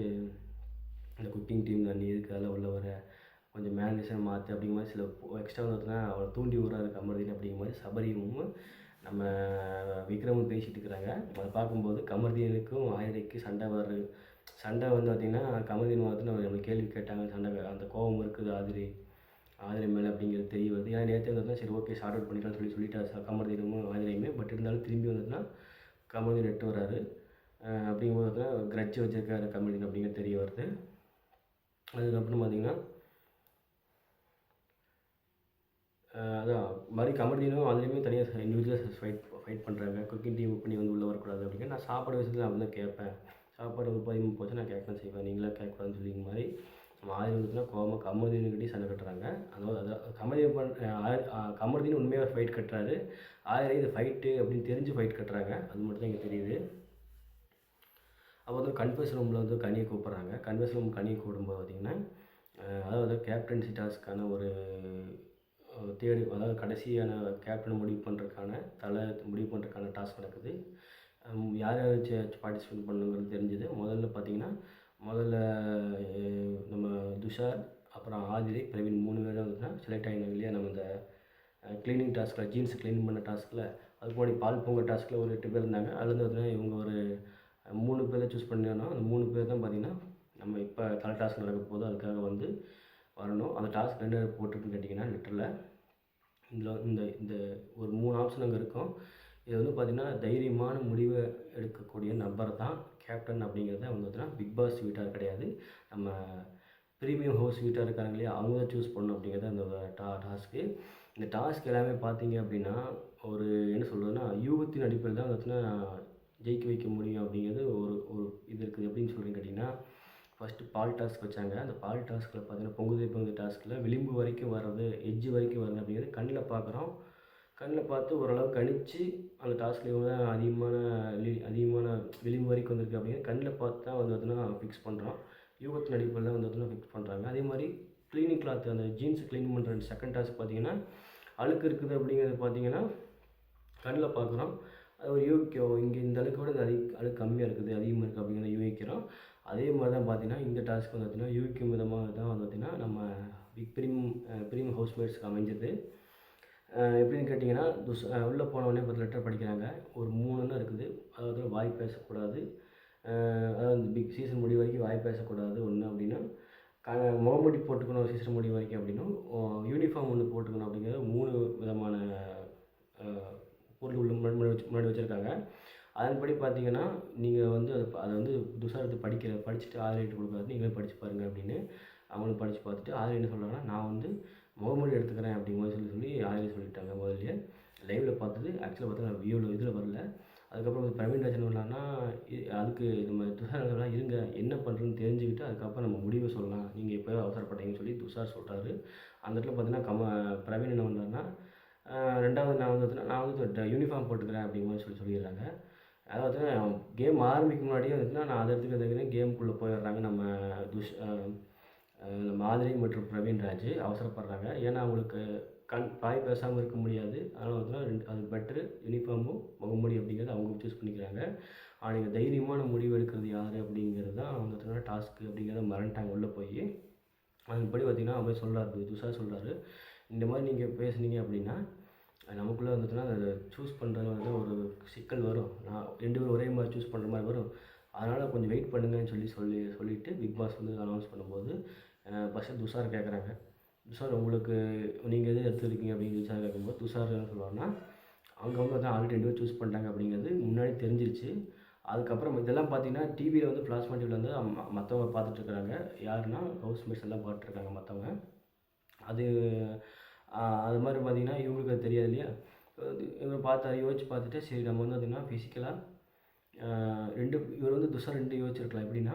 இந்த குக்கிங் டீம் தான் நீ இதுக்கு அதெல்லாம் உள்ள வர கொஞ்சம் மேனேஜர் மாற்று அப்படிங்கிற மாதிரி சில எக்ஸ்ட்ரா வந்து பார்த்தீங்கன்னா அவரை தூண்டி விடுறாரு கமர்தீன் அப்படிங்கிற மாதிரி சபரியும் நம்ம விக்ரமும் பேசிகிட்டு இருக்கிறாங்க. அதை பார்க்கும்போது கமர்தீனுக்கும் ஆதிரைக்கு சண்டை வர்றது சண்டை வந்து பார்த்திங்கன்னா கமருதீன் நம்மளுக்கு கேள்வி கேட்டாங்க, சண்டை அந்த கோபம் இருக்குது ஆதிரை மேலே அப்படிங்கிறது தெரிய வருது. ஏன்னா நேற்று வந்ததுன்னா சரி ஓகே ஷார்ட் அவுட் பண்ணிக்கலாம்னு சொல்லிட்டாரு கமருதீனும் ஆதிரையுமே. பட் இருந்தாலும் திரும்பி வந்ததுன்னா கமருதீன் எட்டு வராரு. அப்படிங்கும்போது பார்த்தீங்கன்னா கிரட்ஜ் வச்சுருக்காரு கமருதீன் அப்படிங்கிறது தெரிய வருது. அதுக்கப்புறம் பார்த்திங்கன்னா அதான் மாதிரி கமருதீனும் ஆதிரையுமே தனியாக இண்டிவிஜுவலாக ஃபைட் பண்ணுறாங்க. குக்கிங் டீம் பண்ணி வந்து உள்ளே வரக்கூடாது அப்படிங்க. நான் சாப்பாடு விஷயத்தில் அப்படி தான் கேட்பேன். சாப்பாடு ஒரு பதிமூணு போச்சு நான் கேட்க தான் செய்வேன், நீங்களாக கேட்கக்கூடாதுன்னு சொல்லிங்க மாதிரி ஆதிரை வந்துச்சுன்னா கோபமாக கமருதீனுக்கிட்டே சண்டை கட்டுறாங்க. அதாவது கமருதீன் உண்மையாக ஃபைட் கட்டுறாரு. ஆதிரை இது ஃபைட்டு அப்படின்னு தெரிஞ்சு ஃபைட் கட்டுறாங்க. அது மட்டும் தான் இங்கே தெரியுது. அப்போ வந்து கன்ஃபர்ஸ் ரூமில் வந்து கனியை கூப்பிட்றாங்க. கன்ஃபர்ஸ் ரூம் கனியை கூப்பிடும்போது பார்த்திங்கன்னா அதாவது கேப்டன்சி டாஸ்க்கான ஒரு அதாவது கடைசியான கேப்டன் முடிவு பண்ணுறதுக்கான முடிவு பண்ணுறதுக்கான டாஸ்க் நடக்குது. யார் யார் பார்ட்டிசிபேட் பண்ணுங்கிறது தெரிஞ்சுது. முதல்ல நம்ம துஷார், அப்புறம் ஆதிரை, பிரவீன் 3 பேரும் வந்துன்னா செலக்ட் ஆகினாங்க இல்லையா. நம்ம இந்த க்ளீனிங் டாஸ்கில் ஜீன்ஸ் க்ளீன் பண்ண டாஸ்கில், அதுக்கு முன்னாடி பால் பொங்கல் டாஸ்கில் ஒரு 8 பேர் இருந்தாங்க. அதுலேருந்து பார்த்தீங்கன்னா இவங்க ஒரு 3 பேரை சூஸ் பண்ணிடணும். அந்த 3 பேர் தான் பார்த்திங்கன்னா நம்ம இப்போ தலை டாஸ்க் நடக்க போது அதுக்காக வந்து வரணும். அந்த டாஸ்க் என்ன போட்டிருக்குன்னு கேட்டிங்கன்னா லெட்டரில் இந்த ஒரு 3 ஆப்ஷன் அங்கே இருக்கும். இது வந்து பார்த்திங்கன்னா தைரியமான முடிவை எடுக்கக்கூடிய நபர் தான் கேப்டன் அப்படிங்கிறத வந்து பார்த்தீங்கன்னா பிக் பாஸ் வீட்டார் கிடையாது, நம்ம ப்ரீமியம் ஹவுஸ் வீட்டார் இருக்காங்க இல்லையா, அவங்க தான் சூஸ் பண்ணணும் அப்படிங்கிறது அந்த டாஸ்க்கு. இந்த டாஸ்க் எல்லாமே பார்த்தீங்க அப்படின்னா ஒரு என்ன சொல்கிறதுன்னா யூகத்தின் அடிப்படையில் தான் பார்த்தீங்கன்னா ஜெயிக்க வைக்க முடியும் அப்படிங்கிறது ஒரு இது இருக்குது. எப்படின்னு சொல்கிறேன்னு கேட்டிங்கன்னா ஃபஸ்ட்டு பால் டாஸ்க் வச்சாங்க. அந்த பால் டாஸ்கில் பார்த்தீங்கன்னா பொங்குது டாஸ்கில் விளிம்பு வரைக்கும் வர்றது, எட்ஜு வரைக்கும் வர்றது அப்படிங்கிறது கண்ணில் பார்க்குறோம். கண்ணில் பார்த்து ஓரளவு கணிச்சு அந்த டாஸ்கில் இவங்க தான் அதிகமான விளிம்பு வரைக்கும் வந்திருக்கு அப்படிங்கிறது கண்ணில் பார்த்து தான் வந்து பார்த்தீங்கன்னா ஃபிக்ஸ் பண்ணுறோம். யூகத்தின் அடிப்படையில் தான் வந்து பார்த்தீங்கன்னா ஃபிக்ஸ் பண்ணுறாங்க. அதே மாதிரி க்ளீனிங் கிளாத் அந்த ஜீன்ஸ் க்ளீன் பண்ணுற செகண்ட் டாஸ்க் பார்த்திங்கன்னா அழுக்கு இருக்குது அப்படிங்கிறது பார்த்திங்கன்னா கண்ணில் பார்க்குறோம். அது ஒரு யூகிக்கும் இங்கே இந்த அழுக்கு விட இந்த அழுக்கு கம்மியாக இருக்குது, அதிகமாக இருக்குது அப்படிங்கிறத யூகிக்கிறோம். அதே மாதிரி தான் பார்த்திங்கன்னா இந்த டாஸ்க் வந்து பார்த்திங்கன்னா யூகிக்கும் விதமாக தான் வந்து பார்த்திங்கன்னா நம்ம ப்ரீமியம் ஹவுஸ்மேட்ஸ்க்கு அமைஞ்சது. எப்படின்னு கேட்டிங்கன்னா உள்ளே போனவொடனே 10 லெட்டர் படிக்கிறாங்க. ஒரு 3 இருக்குது. அதாவது வாய் பேசக்கூடாது, அதாவது பிக் சீசன் முடிவு வரைக்கும் வாய் பேசக்கூடாது ஒன்று அப்படின்னா, முகமூடி போட்டுக்கணும் சீசன் முடிவு வரைக்கும் அப்படின்னும், யூனிஃபார்ம் ஒன்று போட்டுக்கணும் அப்படிங்கிற 3 விதமான பொருள் உள்ள முன்னாடி வச்சுருக்காங்க. அதன்படி பார்த்தீங்கன்னா நீங்கள் வந்து அதை வந்து துஷாரத்து படிச்சுட்டு ஆதிரைட்டு கொடுக்காது, நீங்களே படித்து பாருங்கள் அப்படின்னு அவங்களும் படித்து பார்த்துட்டு ஆதிரை என்ன சொல்கிறாங்கன்னா நான் வந்து முகமூடி எடுத்துக்கிறேன் அப்படிங்கிற சொல்லி ஆதிரை சொல்லிட்டாங்க. முதல்லையே லைவில் பார்த்தது ஆக்சுவலாக பார்த்தா நான் இதில் வரல. அதுக்கப்புறம் வந்து பிரவீன் ராஜன் வரலான்னா அதுக்கு நம்ம துஷார் சொல்லலாம் இருங்க என்ன பண்ணுறதுன்னு தெரிஞ்சுக்கிட்டு அதுக்கப்புறம் நம்ம முடிவை சொல்லலாம், நீங்கள் எப்போயோ அவசரப்பட்டீங்கன்னு சொல்லி துஷார் சொல்கிறாரு. அந்த இடத்துல பார்த்தீங்கன்னா பிரவீன் என்ன பண்ணாருன்னா ரெண்டாவது நான் வந்து யூனிஃபார்ம் போட்டுக்கிறேன் அப்படிங்கிற சொல்லிடுறாங்க. அதாவது கேம் ஆரம்பிக்கும் முன்னாடியே வந்துட்டுனா நான் அதை எடுத்துக்கிறேன் கேமுக்குள்ளே போயிடுறாங்க நம்ம ஆதிரை மற்றும் பிரவீன் ராஜ் அவசரப்படுறாங்க. ஏன்னா அவங்களுக்கு பாய் பேசாமல் இருக்க முடியாது. அதனால் வந்துன்னா அது பெட்ரு யூனிஃபார்மும் முகமூடி அப்படிங்கிறது அவங்க சூஸ் பண்ணிக்கிறாங்க. ஆனால் நீங்கள் தைரியமான முடிவு எடுக்கிறது யார் அப்படிங்கிறது தான் வந்துட்டுனா டாஸ்க்கு அப்படிங்கிறத மறந்துட்டாங்க உள்ளே போய். அதுபடி பார்த்திங்கன்னா அவர் சொல்கிறாரு, துஷார் சொல்கிறாரு இந்த மாதிரி நீங்கள் பேசுனீங்க அப்படின்னா நமக்குள்ளே வந்துட்டுனா அதை சூஸ் பண்ணுறது வந்து ஒரு சிக்கல் வரும், நான் 2 பேரும் ஒரே மாதிரி சூஸ் பண்ணுற மாதிரி வரும், அதனால் கொஞ்சம் வெயிட் பண்ணுங்கன்னு சொல்லிவிட்டு பிக் பாஸ் வந்து அனௌன்ஸ் பண்ணும்போது ஃபஸ்ட்டு துஷார் கேட்குறாங்க. துஷார் உங்களுக்கு நீங்கள் எது எடுத்துருக்கீங்க அப்படின்னு துஷார் கேட்கும்போது துஷார் என்ன சொல்லுவாங்கன்னா அவங்க வந்து ஆல்ரெடி 2 பேர் சூஸ் பண்ணிட்டாங்க அப்படிங்கிறது முன்னாடி தெரிஞ்சிருச்சு. அதுக்கப்புறம் இதெல்லாம் பார்த்தீங்கன்னா டிவியில் வந்து பிளாஸ்மா டிவியில் வந்து மற்றவங்க பார்த்துட்ருக்குறாங்க. யாருன்னா ஹவுஸ்மேட்ஸ் எல்லாம் பார்த்துட்ருக்காங்க மற்றவங்க. அது மாதிரி பார்த்திங்கன்னா இவங்களுக்கு அது தெரியாது இல்லையா. இவர் யோசிச்சு பார்த்துட்டு சரி நம்ம வந்து பார்த்திங்கன்னா ஃபிசிக்கலாக இவர் வந்து துஷார் 2 யோசிச்சிருக்கலாம். எப்படின்னா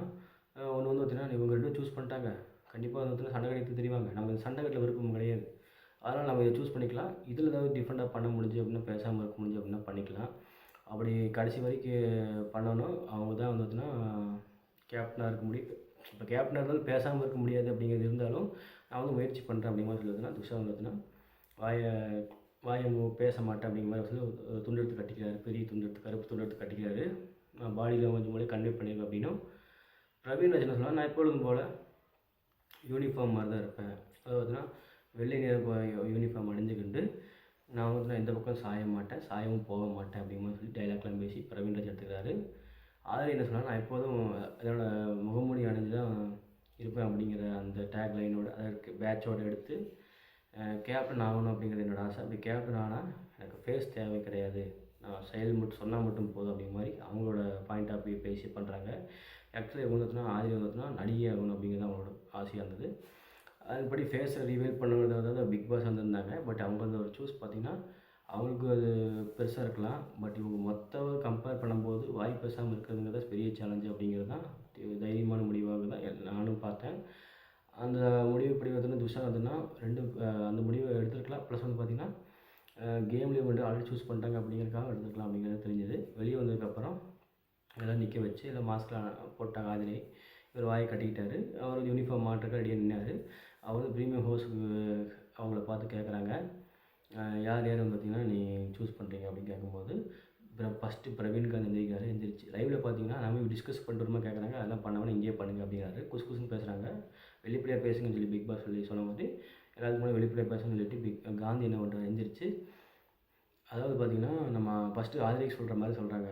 ஒன்று வந்து பார்த்திங்கன்னா இவங்க 2 சூஸ் பண்ணிட்டாங்க, கண்டிப்பாக வந்து சண்டை கட்டிட்டு தெரிவாங்க, நம்ம இந்த சண்டை கட்டில் விருப்பம் கிடையாது, அதனால் நம்ம இதை சூஸ் பண்ணிக்கலாம். இதில் ஏதாவது டிஃப்ரெண்ட்டாக பண்ண முடிஞ்சு அப்படின்னா பேசாமல் இருக்க முடிஞ்சு அப்படின்னா பண்ணிக்கலாம். அப்படி கடைசி வரைக்கும் பண்ணணும். அவங்க தான் வந்து பார்த்திங்கன்னா கேப்டனாக இருக்க முடியும். இப்போ கேப்டனாக இருந்தாலும் பேசாமல் இருக்க முடியாது அப்படிங்கிறது இருந்தாலும் நான் வந்து முயற்சி பண்ணுறேன் அப்படிங்கிற மாதிரி சொல்லுதுன்னா துஷார் வந்து பார்த்திங்கன்னா வாயை பேச மாட்டேன் அப்படிங்கிற மாதிரி சொல்லி துண்டு எடுத்து கட்டிக்கிறாரு, பெரிய கருப்பு துண்டு எடுத்து கட்டிக்கிறாரு. நான் பாடியில் கொஞ்சம் மூலம் கன்வே பண்ணியிருக்கேன் அப்படின்னும். பிரவீன் ராஜ் என்ன சொல்லலாம் நான் எப்பொழுதும் போல் யூனிஃபார்ம் மாதிரி தான் இருப்பேன், அதாவது பார்த்தீங்கன்னா வெள்ளை நிற யூனிஃபார்ம் அணிஞ்சுக்கிண்டு நான் வந்து இந்த பக்கம் சாய மாட்டேன், சாயவும் போக மாட்டேன் அப்படிங்கிற மாதிரி சொல்லி டைலாக்லாம் பேசி பிரவீன் ராஜ் எடுத்துக்கிறாரு. ஆதிரை என்ன சொன்னால் நான் எப்போதும் என்னோடய ஜெயிச்சிருப்பேன் அப்படிங்கிற அந்த டேக் லைனோட அதற்கு பேட்சோடு எடுத்து கேப்டன் ஆகணும் அப்படிங்கிறது என்னோடய ஆசை. அப்படி கேப்டன் ஆனால் எனக்கு ஃபேஸ் தேவை கிடையாது, நான் செயல் மட்டும் சொன்னால் மட்டும் போதும் அப்படிங்கிற மாதிரி அவங்களோட பாயிண்ட் ஆஃப் வியூ பேசி பண்ணுறாங்க. ஆக்சுவலி இவங்க வந்துட்டுனா ஆதிரி வந்துட்டுனா நடிகை ஆகணும் அப்படிங்கிறது அவங்களோட ஆசையாக இருந்தது. அதுபடி ஃபேஸை ரிவீல் பண்ணுறது அதாவது பிக் பாஸ் வந்திருந்தாங்க. பட் அவங்க வந்து ஒரு சூஸ் பார்த்திங்கன்னா அவங்களுக்கு அது பெருசாக இருக்கலாம். பட் இவங்க மொத்தம் கம்பேர் பண்ணும்போது வாய் பேசாமல் இருக்கிறதுங்கிறத பெரிய சேலஞ்சு அப்படிங்கிறது தான் தைரியமான முடிவாக தான் நானும் பார்த்தேன். அந்த முடிவுப்படி பார்த்தீங்கன்னா துஷார் வந்துன்னா அந்த முடிவை எடுத்துருக்கலாம். ப்ளஸ் வந்து பார்த்திங்கன்னா கேம்லேயும் வந்து ஆல்ரெடி சூஸ் பண்ணிட்டாங்க அப்படிங்கிறதுக்காக எடுத்துக்கலாம் அப்படிங்கிறது தெரிஞ்சது. வெளியே வந்ததுக்கப்புறம் எல்லாம் நிற்க வச்சு எல்லாம் மாஸ்க்லாம் போட்டாங்க. ஆதிரை இவர் வாயை கட்டிக்கிட்டார். அவர் வந்து யூனிஃபார்ம் மாட்டுறதுக்கு ரெடியாக நின்னார். அவர் வந்து ப்ரீமியம் ஹவுஸுக்கு அவங்கள பார்த்து கேட்குறாங்க, யார் யார் வந்து பார்த்திங்கன்னா நீ சூஸ் பண்ணுறீங்க அப்படின்னு கேட்கும்போது ஃபஸ்ட்டு பிரவீன்காந்த் எந்திரிக்காரு. எந்திரிச்சு லைவில் பார்த்தீங்கன்னா நம்ம டிஸ்கஸ் பண்ணுறோமா கேட்குறாங்க. அதெல்லாம் பண்ணாமல் இங்கேயே பண்ணுங்க அப்படிங்கிறாரு. குசுன்னு பேசுகிறாங்க. வெளிப்படையாக பேசுங்கன்னு சொல்லி பிக் பாஸ் சொன்ன மாதிரி எல்லாத்துக்கு முன்னாடி வெளிப்படையாக பேசுங்கன்னு சொல்லிட்டு காந்தி என்ன பண்ணுறாரு, எந்திரிச்சு அதாவது பார்த்திங்கன்னா நம்ம ஃபஸ்ட்டு ஆதிரைக்கு சொல்கிற மாதிரி சொல்கிறாங்க.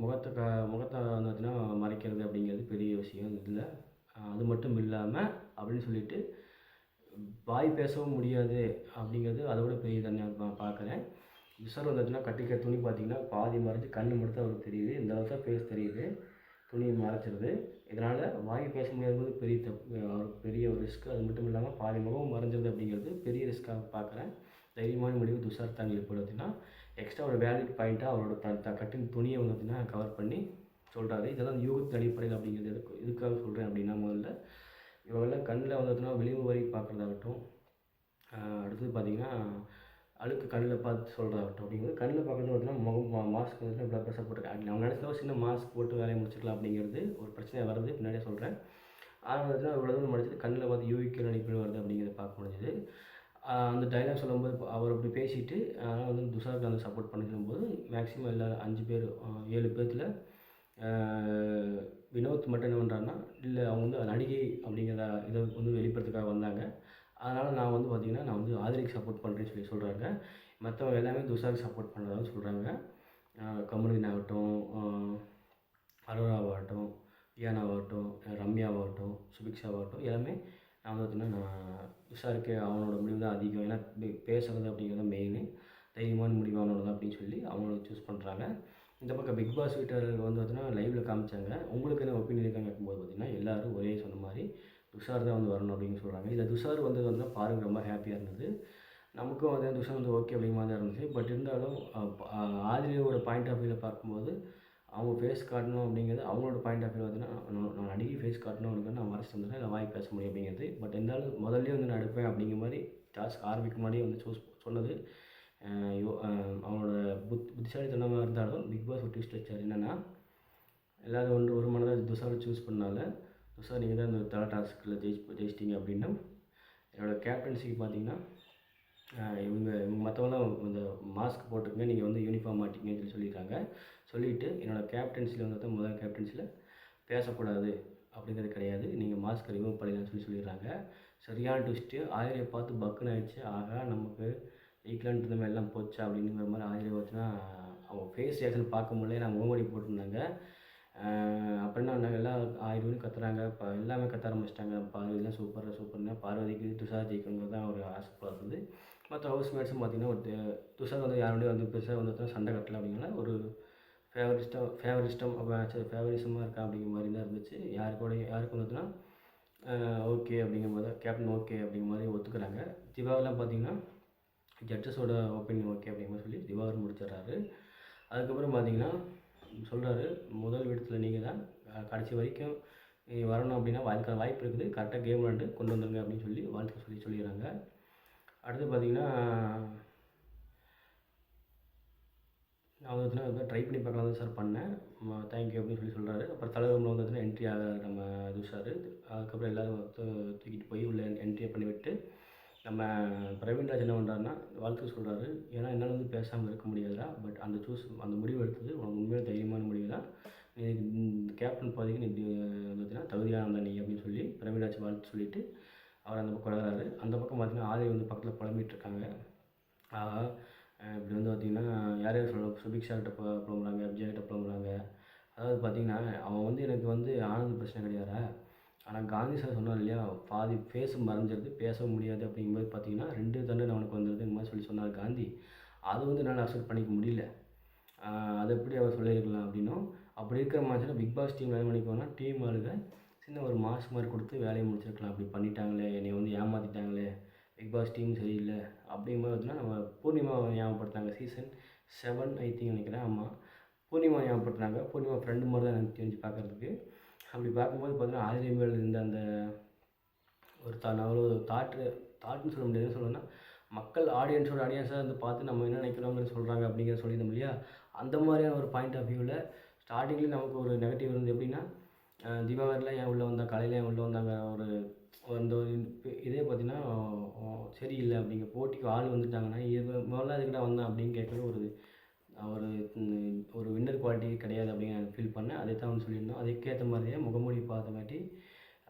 முகத்தை வந்து பார்த்திங்கன்னா மறைக்கிறது அப்படிங்கிறது பெரிய விஷயம் இதில். அது மட்டும் இல்லாமல் அப்படின்னு சொல்லிட்டு வாய் பேசவும் முடியாது அப்படிங்கிறது அதோட பெரிய தனியாக நான் பார்க்குறேன். விஷால் வந்துச்சுன்னா கட்டிக்கிற துணி பார்த்திங்கன்னா பாதி மறைச்சி கண் மட்டும் தான் அவருக்கு தெரியுது. இந்த அளவுக்கு தான் ஃபேஸ் தெரியுது, துணி மறைச்சிருது. இதனால் வாய் பேச முடியாதது பெரிய தப்பு, பெரிய ஒரு ரிஸ்க். அது மட்டும் இல்லாமல் பாதி முகம் மறைஞ்சிருது அப்படிங்கிறது பெரிய ரிஸ்க்காக பார்க்குறேன். தைரியமான முடிவு துஷார் தான் இப்போ பார்த்தீங்கன்னா எக்ஸ்ட்ரா ஒரு வேலிட் பாயிண்ட்டாக அவரோட கட்டின துணியை வந்து பார்த்திங்கன்னா கவர் பண்ணி சொல்கிறாரு. இதெல்லாம் யூகத்தின் அடிப்படையில் அப்படிங்கிறது இதுக்காக சொல்கிறேன் அப்படின்னா முதல்ல இவங்கெல்லாம் கண்ணில் வந்து பார்த்திங்கன்னா விளிம்பு வரை பார்க்குறதாகட்டும், அடுத்தது பார்த்திங்கன்னா அழுக்கு கண்ணில் பார்த்து சொல்கிறதாகட்டும் அப்படிங்கிறது கண்ணில் பார்க்குறது பார்த்திங்கன்னா முகம் மாஸ்க் வந்துட்டு இவ்வளோ பெருசாக போட்டுருக்காங்க. அவங்க நினச்சதோ சின்ன மாஸ்க் போட்டு வேலையை முடிச்சுக்கலாம் அப்படிங்கிறது ஒரு பிரச்சனையாக வருது. பின்னாடியே சொல்கிறேன். ஆனால் வந்துட்டு இவ்வளோ தூரம் முடிச்சது கண்ணில் பார்த்து யூவிக்கு அடிப்படையில் வருது அப்படிங்கிறத பார்க்க முடிஞ்சுது. அந்த டைலாக் சொல்லும்போது அவர் அப்படி பேசிட்டு ஆனால் வந்து துஷாருக்கு வந்து சப்போர்ட் பண்ணி சொல்லும்போது மேக்ஸிமம் எல்லோரும் 5 பேர் 7 பேர்த்தில் வினோத் மட்டும் என்ன பண்ணுறாருன்னா இல்லை அவங்க வந்து நடிகை அப்படிங்கிற இதை வந்து வெளிப்படுறதுக்காக வந்தாங்க. அதனால் நான் வந்து பார்த்திங்கன்னா நான் வந்து ஆதிரிக்கு சப்போர்ட் பண்ணுறேன்னு சொல்கிறாங்க. மற்றவங்க எல்லாமே துஷாருக்கு சப்போர்ட் பண்ணுறதாகவும் சொல்கிறாங்க. கமருதீன் ஆகட்டும், அரோராவாகட்டும், வியானாவாகட்டும், ரம்யாவாகட்டும், சுபிக்ஷாவாகட்டும் எல்லாமே நான் வந்து பார்த்திங்கன்னா நான் துஷாருக்கு அவனோட முடிவு தான் அதிகம். ஏன்னா பேசுகிறது அப்படிங்கிறது மெயின். தைரியமான முடிவு அவனோட தான் அப்படின்னு சொல்லி அவங்கள சூஸ் பண்ணுறாங்க. இந்த பக்கம் பிக் பாஸ் வீட்டர்கள் வந்து பார்த்திங்கன்னா லைவில் காமிச்சாங்க. உங்களுக்கு என்ன ஒப்பீனியன் இருக்காங்க கேட்கும்போது பார்த்திங்கன்னா எல்லோரும் ஒரே சொன்ன மாதிரி துஷார் தான் வந்து வரணும் அப்படின்னு சொல்கிறாங்க. இதில் துஷார் வந்து பாருங்க ரொம்ப ஹாப்பியாக இருந்தது. நமக்கும் வந்து துஷார் வந்து ஓகே அப்படிங்கிற மாதிரி தான் இருந்துச்சு. பட் இருந்தாலும் ஆதிரியோட பாயிண்ட் ஆஃப் வியூவில் பார்க்கும்போது அவங்க ஃபேஸ் காட்டணும் அப்படிங்கிறது அவங்களோட பாயிண்ட் ஆஃப் வியூ பார்த்தீங்கன்னா நான் நடிகை ஃபேஸ் காட்டணும் அப்படிங்கிறது நான் மறைச்சிட்டு இருந்தேன், இல்லை வாய் பேச முடியும் அப்படிங்கிறது. பட் இருந்தாலும் முதல்ல வந்து நான் எடுப்பேன் அப்படிங்கிற மாதிரி டாஸ்க் ஆரம்பிக்க முன்னாடியே வந்து சொன்னது அவங்களோட புத்திசாலித்தனமாக இருந்தாலும் பிக் பாஸ் ஒரு ட்விஸ்ட் வச்சார். என்னென்னா எல்லோரும் ஒரு மனதாக துஷாரை சூஸ் பண்ணால துஷார் நீங்கள் தான் இந்த தலை டாஸ்கில் ஜெயிச்சிட்டிங்க அப்படின்னா என்னோடய கேப்டன்சிக்கு பார்த்தீங்கன்னா இவங்க மற்றவங்களாம் இந்த மாஸ்க் போட்டுருங்க, நீங்கள் வந்து யூனிஃபார்ம் மாட்டிங்கன்னு சொல்லியிருக்காங்க. சொல்லிவிட்டு என்னோடய கேப்டன்சியில் வந்து முதல் கேப்டன்சியில் பேசக்கூடாது அப்படிங்கிறது கிடையாது, நீங்கள் மாஸ்க் ரிமூவ் பண்ணிடலாம்னு சொல்லிடுறாங்க. சரியான ட்விஸ்ட்டு. ஆயிரம் பார்த்து பக்குன்னு ஆகிடுச்சு. ஆகா நமக்கு ஜெயிக்கலான்ட்டு இருந்த மாதிரி எல்லாம் போச்சா அப்படிங்கிற மாதிரி ஆயிரம் வச்சுன்னா அவங்க ஃபேஸ் ரியாக்ஷன் பார்க்க முடியல. நான் முகமூடி போட்டிருந்தாங்க. அப்படின்னா நாங்கள் எல்லாம் 1000 மணி கத்துறாங்க. இப்போ எல்லாமே கத்த ஆரம்பிச்சிட்டாங்க. பார்வதிலாம் சூப்பர்னா பார்வதிக்கு துஷார் ஜெயிக்கணுங்கிறது தான் ஒரு ஆசைப்படுறது. மற்ற ஹவுஸ் மேட்ஸும் பார்த்திங்கன்னா ஒரு துஷார் வந்து யாரோடய வந்து பெருசாக வந்து சண்டை கட்டலை அப்படிங்கிற ஒரு ஃபேவரிசமாக இருக்கா அப்படிங்கிற மாதிரி தான் இருந்துச்சு. யாருக்கு வந்துச்சுன்னா ஓகே அப்படிங்கிற மாதிரி தான் கேப்டன் ஓகே அப்படிங்கிற மாதிரி ஒத்துக்கிறாங்க. திவாகர்லாம் பார்த்திங்கன்னா ஜட்ஜஸோட ஒப்பீனியன் ஓகே அப்படிங்கிற மாதிரி சொல்லி திவாகர் முடிச்சிடுறாரு. அதுக்கப்புறம் பார்த்திங்கன்னா சொல்கிறாரு, முதல் விடத்தில் நீங்கள் தான் கடைசி வரைக்கும் நீ வரணும் அப்படின்னா அதுக்கான வாய்ப்பு இருக்குது, கரெக்டாக கேம் விளாண்டு கொண்டு வந்துருங்க அப்படின்னு சொல்லி வாழ்த்து சொல்லிடுறாங்க. அடுத்து பார்த்திங்கன்னா நான் வந்து ட்ரை பண்ணி பார்க்கலாம் தான் சார் பண்ணேன், தேங்க்யூ அப்படின்னு சொல்கிறாரு. அப்புறம் தலைவரில் வந்து என்ட்ரி ஆகிறார் நம்ம துஷார். அதுக்கப்புறம் எல்லோரும் தூக்கிட்டு போய் உள்ள என்ட்ரியை பண்ணிவிட்டு நம்ம பிரவீன்ராஜ் என்ன பண்ணுறாருன்னா வாழ்த்து சொல்கிறாரு. ஏன்னா என்னால் வந்து பேசாமல் இருக்க முடியாதுடா, பட் அந்த முடிவு எடுத்தது உனக்கு உண்மையாக தைரியமான முடிவு தான், நீ கேப்டன் பதவிக்கு நீ வந்துச்சுன்னா தகுதியானதா நீ அப்படின்னு சொல்லி பிரவீன்ராஜ் வாழ்த்து சொல்லிவிட்டு அவர் அந்த பக்கம் வளர்கிறாரு. அந்த பக்கம் பார்த்திங்கன்னா ஆதிரி வந்து பக்கத்தில் புலம்பிகிட்ருக்காங்க. இப்படி வந்து பார்த்திங்கன்னா யார் யார் சொல்ல சுபிக்ஷா கிட்ட புலம்புறாங்க, விஜயா கிட்ட புலம்புறாங்க. அதாவது பார்த்திங்கன்னா அவன் வந்து எனக்கு வந்து ஆனந்த் பிரச்சனை கிடையாதா, ஆனால் காந்தி சார் சொன்னார் இல்லையா, பாதி ஃபேஸ் மறைஞ்சிருது, பேச முடியாது அப்படிங்கும்போது பார்த்தீங்கன்னா 2 தண்டனை அவனுக்கு வந்துடுது இந்த மாதிரி சொன்னார் காந்தி. அது வந்து என்னால் அக்செப்ட் பண்ணிக்க முடியல. அது எப்படி அவர் சொல்லியிருக்கலாம் அப்படின்னும், அப்படி இருக்கிற மாதிரி பிக் பாஸ் டீம் என்ன பண்ணிக்குவோன்னா, டீம் ஆளுங்க சின்ன ஒரு மாஸ்க் மாதிரி கொடுத்து வேலையை முடிச்சிருக்கலாம். அப்படி பண்ணிட்டாங்களே, என்னை வந்து ஏமாற்றிட்டாங்களே, பிக் பாஸ் டீம் சரியில்லை அப்படிங்கும்போது பார்த்தீங்கன்னா நம்ம பூர்ணிமாவை ஞாபகப்படுத்தாங்க. சீசன் 7 ஐ திங்க் நினைக்கிறேன். ஆமாம், பூர்ணிமா ஞாபகப்படுத்துனாங்க. பூர்ணிமா ஃப்ரெண்டு மாதிரி தான் எனக்கு தெரிஞ்சு பார்க்குறதுக்கு. அப்படி பார்க்கும்போது பார்த்தீங்கன்னா ஆதிரை மேல் இருந்த அந்த ஒரு அவ்வளோ தாட்டுன்னு சொல்ல முடியாது. என்ன சொல்லணும்னா, மக்கள் ஆடியன்ஸாக வந்து பார்த்து நம்ம என்ன நினைக்கிறோங்கன்னு சொல்கிறாங்க அப்படிங்கிற சொல்லியிருந்தோம் இல்லையா, அந்த மாதிரியான ஒரு பாயிண்ட் ஆஃப் வியூவில் ஸ்டார்டிங்லேயும் நமக்கு ஒரு நெகட்டிவ் இருந்தது. எப்படின்னா, தீபாவளிலாம் ஏன் உள்ளே வந்தாங்க, காலையில் ஏன் உள்ளே வந்தாங்க, ஒரு அந்த ஒரு இதே பார்த்திங்கன்னா சரியில்லை அப்படிங்கிற போட்டிக்கு ஆள் வந்துட்டாங்கன்னா இது முதல்ல அதுக்கிட்ட வந்தேன் அப்படின்னு கேட்குறது ஒரு ஒரு ஒரு வின்னர் குவாலிட்டி கிடையாது அப்படின்னு நான் ஃபீல் பண்ணேன். அதை தான் வந்து சொல்லியிருந்தோம். அதுக்கேற்ற மாதிரியே முகமூடி பார்த்தங்காட்டி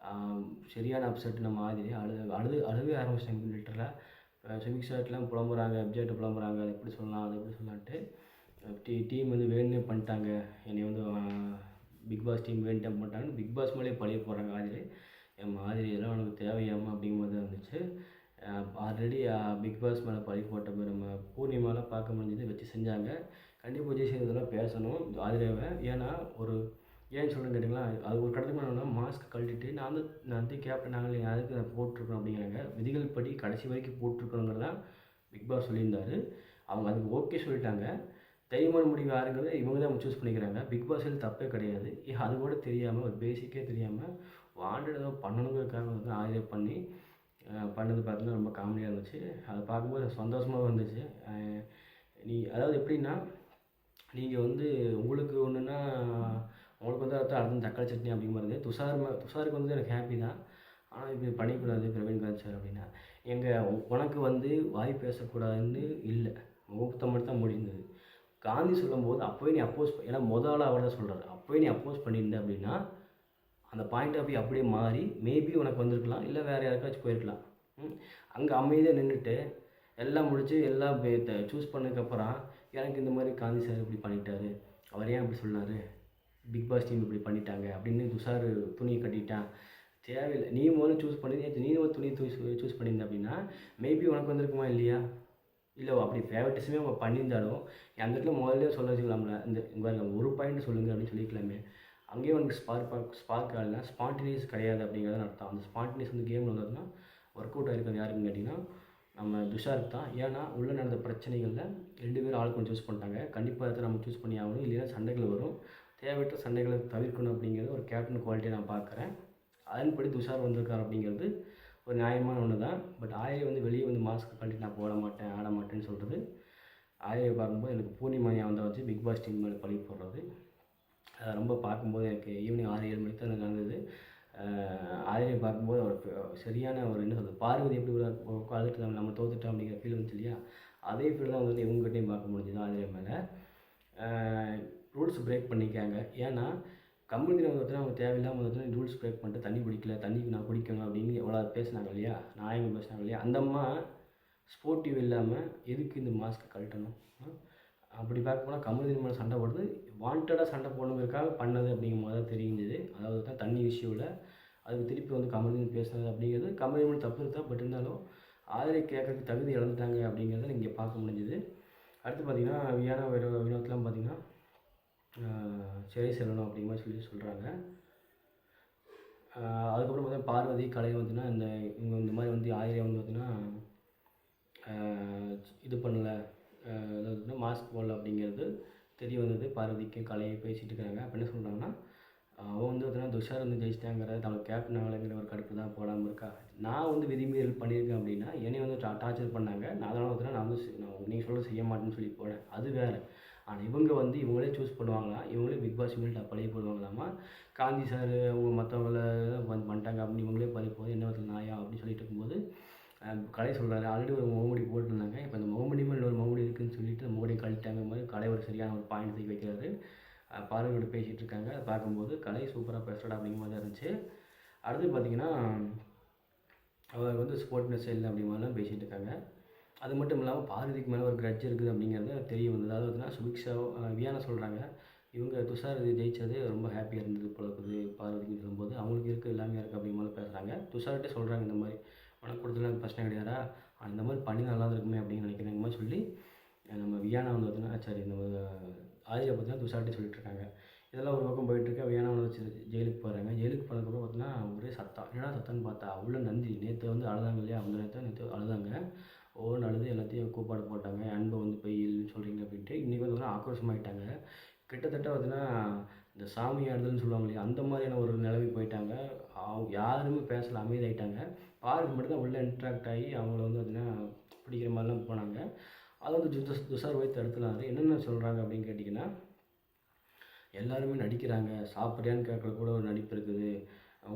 சரியான அப்செட் நம்ம ஆதிரி அழுவே ஆரம்பிச்சிட்டாங்க லிட்டரலாக. சுமிக் ஷாட்லாம் புலம்புறாங்க, அப்ஜெக்ட் புலம்புறாங்க, அது எப்படி சொல்லலாம் அது எப்படி சொல்லலான்ட்டு. டீம் வந்து வேணுன்னே பண்ணிட்டாங்க, என்னை வந்து பிக் பாஸ் டீம் வேணுட்டே பண்ணிட்டாங்கன்னு பிக் பாஸ் மேலேயே பழிய போடுறாங்க ஆதிரி. என் மாதிரி இதெல்லாம் உனக்கு தேவையாமல் அப்படிங்கிற மாதிரி தான் இருந்துச்சு. ஆல்ரெடி பிக் பாஸ் மேலே பழி போட்ட போய் நம்ம பூர்ணிமாலாம் பார்க்க முடிஞ்சது வச்சு செஞ்சாங்க. கண்டிப்பாக விஜய் சேதுபதிலாம் பேசணும் ஆதிராவை. ஏன்னா ஏன்னு சொல்கிறேன்னு கேட்டிங்களா, அது ஒரு கடத்துக்கு என்னன்னா மாஸ்க் கழட்டிட்டு நான் வந்து கேப்டன் நாங்கள் அதுக்கு போட்டிருக்கோம் அப்படிங்கிறாங்க. விதிகள் படி கடைசி வரைக்கும் போட்டிருக்கணுங்கிறதான் பிக் பாஸ் சொல்லியிருந்தார். அவங்க அதுக்கு ஓகே சொல்லிட்டாங்க. தைரியமான முடிவு யாருங்கிறத இவங்க தான் சூஸ் பண்ணிக்கிறாங்க. பிக் பாஸில் தப்பே கிடையாது. அது கூட தெரியாமல், ஒரு பேசிக்கே தெரியாமல் வாண்டட் ஏதோ பண்ணணுங்கிறதுக்காக வந்து ஆதிரை பண்ணது பார்த்தீங்கன்னா ரொம்ப காமெடியாக இருந்துச்சு. அதை பார்க்கும்போது சந்தோஷமாகவும் இருந்துச்சு. அதாவது எப்படின்னா, நீங்கள் வந்து உங்களுக்கு ஒன்றுன்னா உங்களுக்கு வந்து அடுத்து தக்காளி சட்னி அப்படிங்கிற மாதிரி துஷாருக்கு வந்து எனக்கு ஹாப்பி தான். ஆனால் இப்படி பண்ணிக்கூடாது பிரவீன்காந்த் சார் அப்படின்னா, உனக்கு வந்து வாய் பேசக்கூடாதுன்னு இல்லை, முகத்தை மட்டும் தான் முடிந்தது. காந்தி சொல்லும்போது அப்போவே நீ ஏன்னா முதல்ல அவர் தான் சொல்கிறார், அப்போவே நீ அப்போஸ் பண்ணியிருந்த அப்படின்னா அந்த பாயிண்ட் ஆஃப் வியூ அப்படியே மாறி மேபி உனக்கு வந்திருக்கலாம், இல்லை வேறு யாருக்காச்சும் போயிருக்கலாம். அங்கே அமைதியாக நின்றுட்டு எல்லாம் முடித்து எல்லாம் சூஸ் பண்ணதுக்கப்புறம் எனக்கு இந்த மாதிரி காந்தி சார் இப்படி பண்ணிட்டாரு, அவர் ஏன் அப்படி சொன்னார், பிக் பாஸ் டீம் இப்படி பண்ணிட்டாங்க அப்படின்னு துஷார் துணியை கட்டிட்டான், தேவையில்லை. நீ முதல்ல சூஸ் பண்ணி நீ ஒரு துணி சூஸ் பண்ணியிருந்த அப்படின்னா மேபி உனக்கு வந்திருக்குமா இல்லையா, இல்லை அப்படி ஃபேவரட்டிஸுமே அவங்க பண்ணியிருந்தாலும் அந்த இடத்துல முதல்ல சொல்ல வச்சுக்கலாம்ல, இந்த ஒரு பாயிண்ட் சொல்லுங்கள் அப்படின்னு சொல்லிக்கலாமே. அங்கேயே உனக்கு ஸ்பார்க் ஆகலைன்னா ஸ்பான்டினியஸ் கிடையாது அப்படிங்கிறத அர்த்தம். அந்த ஸ்பான்டினியஸ் வந்து கேமில் வந்ததுன்னா ஒர்க் அவுட் ஆகிருக்கிறது யாருக்குன்னு கேட்டிங்கன்னா நம்ம துஷாருக்கு தான். ஏன்னா உள்ளே நடந்த பிரச்சனைகளில் 2 பேரும் ஆள் கொஞ்சம் சூஸ் பண்ணிட்டாங்க. கண்டிப்பாக அதை நம்ம சூஸ் பண்ணி ஆகணும், இல்லைன்னா சண்டைகள் வரும். தேவையற்ற சண்டைகளை தவிர்க்கணும் அப்படிங்கிறது ஒரு கேப்டன் குவாலிட்டியை நான் பார்க்குறேன். அதன்படி துஷார் வந்திருக்கார் அப்படிங்கிறது ஒரு நியாயமான ஒன்று தான். பட் ஆயை வந்து வெளியே வந்து மாஸ்க் கழட்டி நான் போட மாட்டேன் ஆட மாட்டேன்னு சொல்கிறது, ஆயை பார்க்கும்போது எனக்கு பூர்ணிமாயா வந்தால் வச்சு பிக் பாஸ் டீம் மேலே பழி போடுறது ரொம்ப பார்க்கும்போது எனக்கு ஈவினிங் 6-7 மணிக்கு தான் நடந்தது. ஆதிரை பார்க்கும்போது ஒரு சரியான ஒரு என்ன சொல்கிறது, பார்வதி எப்படி அழுதுட்டு நம்ம தோத்துட்டோம் அப்படிங்கிற ஃபீல் வந்துச்சு இல்லையா, அதே ஃபீல் தான் வந்து இவங்ககிட்டையும் பார்க்க முடிஞ்சுது. ஆதிரை மேலே ரூல்ஸ் பிரேக் பண்ணிக்காங்க. ஏன்னா கம்யூனிட்டியில் வந்து அவங்க தேவையில்லாமல் வந்து ரூல்ஸ் பிரேக் பண்ணிட்டு தண்ணி குடிக்கல, தண்ணிக்கு நான் குடிக்கணும் அப்படின்னு எவ்வளோ பேசினாங்க இல்லையா, நாயகம் பேசினாங்க இல்லையா, அந்த அம்மா ஸ்போர்ட்டிவ் இல்லாமல் எதுக்கு இந்த மாஸ்க்கை கழட்டணும். அப்படி பார்க்க போனால் கமருதீன் மேலே சண்டை போடுறது வாண்டடாக சண்டை போடணுங்கிறதுக்காக பண்ணது அப்படிங்கிற மாதிரி தான் தெரிஞ்சுது. அதாவது தான் தண்ணி விஷயவில் அதுக்கு திருப்பி வந்து கமருதீன் பேசுனது அப்படிங்கிறது கமருதீன் மேலே தப்பு இருக்கா, பட் இருந்தாலும் ஆதிரை கேட்கறதுக்கு தகுதி இழந்துட்டாங்க அப்படிங்கிறத இங்கே பார்க்க முடிஞ்சுது. அடுத்து பார்த்திங்கன்னா வினோத்லாம் பார்த்திங்கன்னா சரி செல்லணும் அப்படிங்கிற மாதிரி சொல்கிறாங்க. அதுக்கப்புறம் பார்த்தீங்கன்னா பார்வதி கலை வந்துன்னா இவங்க இந்த மாதிரி வந்து ஆதிரை வந்து பார்த்திங்கன்னா இது பண்ணலை, அதாவது மாஸ்க் போடல அப்படிங்கிறது தெரிய வந்தது. பார்வதிக்கும் கலையை பேசிகிட்டு இருக்கிறாங்க. அப்போ என்ன சொல்கிறாங்கன்னா, அவன் வந்து பார்த்தீங்கன்னா துஷார் வந்து ஜெயிச்சிட்டாங்கிற தமிழ் கேப்டன் ஆகலைங்கிற ஒரு கடுப்பு தான் போடாமல் இருக்கா. நான் வந்து விதிமீறல் பண்ணியிருக்கேன் அப்படின்னா என்னை வந்து டார்ச்சர் பண்ணாங்க, நான் அதனால் பார்த்தீங்கன்னா நான் நீங்கள் சொல்ல செய்ய மாட்டேன்னு சொல்லி போனேன், அது வேறு. ஆனால் இவங்க வந்து இவங்களே சூஸ் பண்ணுவாங்களாம், இவங்களே பிக் பாஸ் மேலே பழைய போடுவாங்களாமா. காந்தி சார் அவங்க மற்றவங்கள வந்து பண்ணிட்டாங்க அப்படின்னு இவங்களே பழைய போகுது, என்ன வந்து நாயா அப்படின்னு சொல்லிட்டு இருக்கும்போது கலை சொல்கிறாரு, ஆல்ரெடி ஒரு முகமுடி போட்டுருந்தாங்க, இப்போ அந்த முகமுடி மேலே இன்னொரு முகமுடி இருக்குதுன்னு சொல்லிட்டு முகமுடியை கழட்டாங்க மாதிரி கலை ஒரு சரியான ஒரு பாயிண்ட் தூக்கி வைக்கிறாரு. பார்வையோடு பேசிகிட்டு இருக்காங்க. அதை பார்க்கும்போது கலை சூப்பராக பேசுகிறா அப்படிங்கிற மாதிரி தான் இருந்துச்சு. அடுத்து பார்த்திங்கன்னா அவர் வந்து ஸ்போர்ட்னஸ் இல்லை அப்படிங்கிற மாதிரிலாம் பேசிகிட்டு இருக்காங்க. அது மட்டும் இல்லாமல் பார்வதிக்கு மேலே ஒரு கிரட்ஜ் இருக்குது அப்படிங்கிறது தெரிய வந்தது. அதாவது பார்த்தீங்கன்னா சுபிக்ஷா வியானா சொல்கிறாங்க, இவங்க துஷார் ஜெயித்தது ரொம்ப ஹாப்பியாக இருந்தது போல இருக்குது, பார்வதின்னு சொல்லும்போது, அவங்களுக்கு இருக்குது எல்லாமே இருக்குது அப்படிங்கிற மாதிரி பேசுகிறாங்க. துஷார்கிட்டே சொல்கிறாங்க இந்த மாதிரி, உனக்கு கொடுத்ததுல எனக்கு பிரச்சனை கிடையாதா, இந்த மாதிரி பண்ணி நல்லா இருக்குமே அப்படின்னு நினைக்கிறேன் இந்த மாதிரி சொல்லி நம்ம வியானா வந்து பார்த்தீங்கன்னா சரி நம்ம ஆதிரா பார்த்தீங்கன்னா துஷார்கிட்டே சொல்லிட்டு இருக்காங்க. இதெல்லாம் ஒரு பக்கம் போயிட்டுருக்கு. வியானா வந்து ஜெயிலுக்கு போகிறாங்க. ஜெயிலுக்கு போனதுக்கப்புறம் பார்த்தீங்கன்னா ஒரே சத்தம். என்னடா சத்தம்னு பார்த்தா உள்ள நந்தி நேற்று வந்து அழுதாங்க இல்லையா, அந்த நேற்று அழுதாங்க. ஒவ்வொன்று அழுது எல்லாத்தையும் கூப்பாடு போட்டாங்க. அன்பை வந்து போய் இல்லைன்னு சொல்கிறீங்க அப்படின்ட்டு. இன்றைக்கி வந்து பார்த்தீங்கன்னா ஆக்ரோஷமாயிட்டாங்க. கிட்டத்தட்ட பார்த்தீங்கன்னா இந்த சாமி ஆடுதல்னு சொல்லுவாங்க இல்லையா, அந்த மாதிரியான ஒரு நிலைமை போயிட்டாங்க. அவங்க யாருமே பேசல, அமைதியாயிட்டாங்க. பார்வதி மட்டும் தான் உள்ளே இன்ட்ராக்ட் ஆகி அவங்கள வந்து பார்த்தீங்கன்னா பிடிக்கிற மாதிரிலாம் போனாங்க. அதை வந்து துஷார் போய் தடுத்துனாரு. என்னென்ன சொல்கிறாங்க அப்படின்னு கேட்டிங்கன்னா, எல்லாருமே நடிக்கிறாங்க, சாப்பிட்றியான்னு கேட்கல கூட ஒரு நடிப்பு இருக்குது.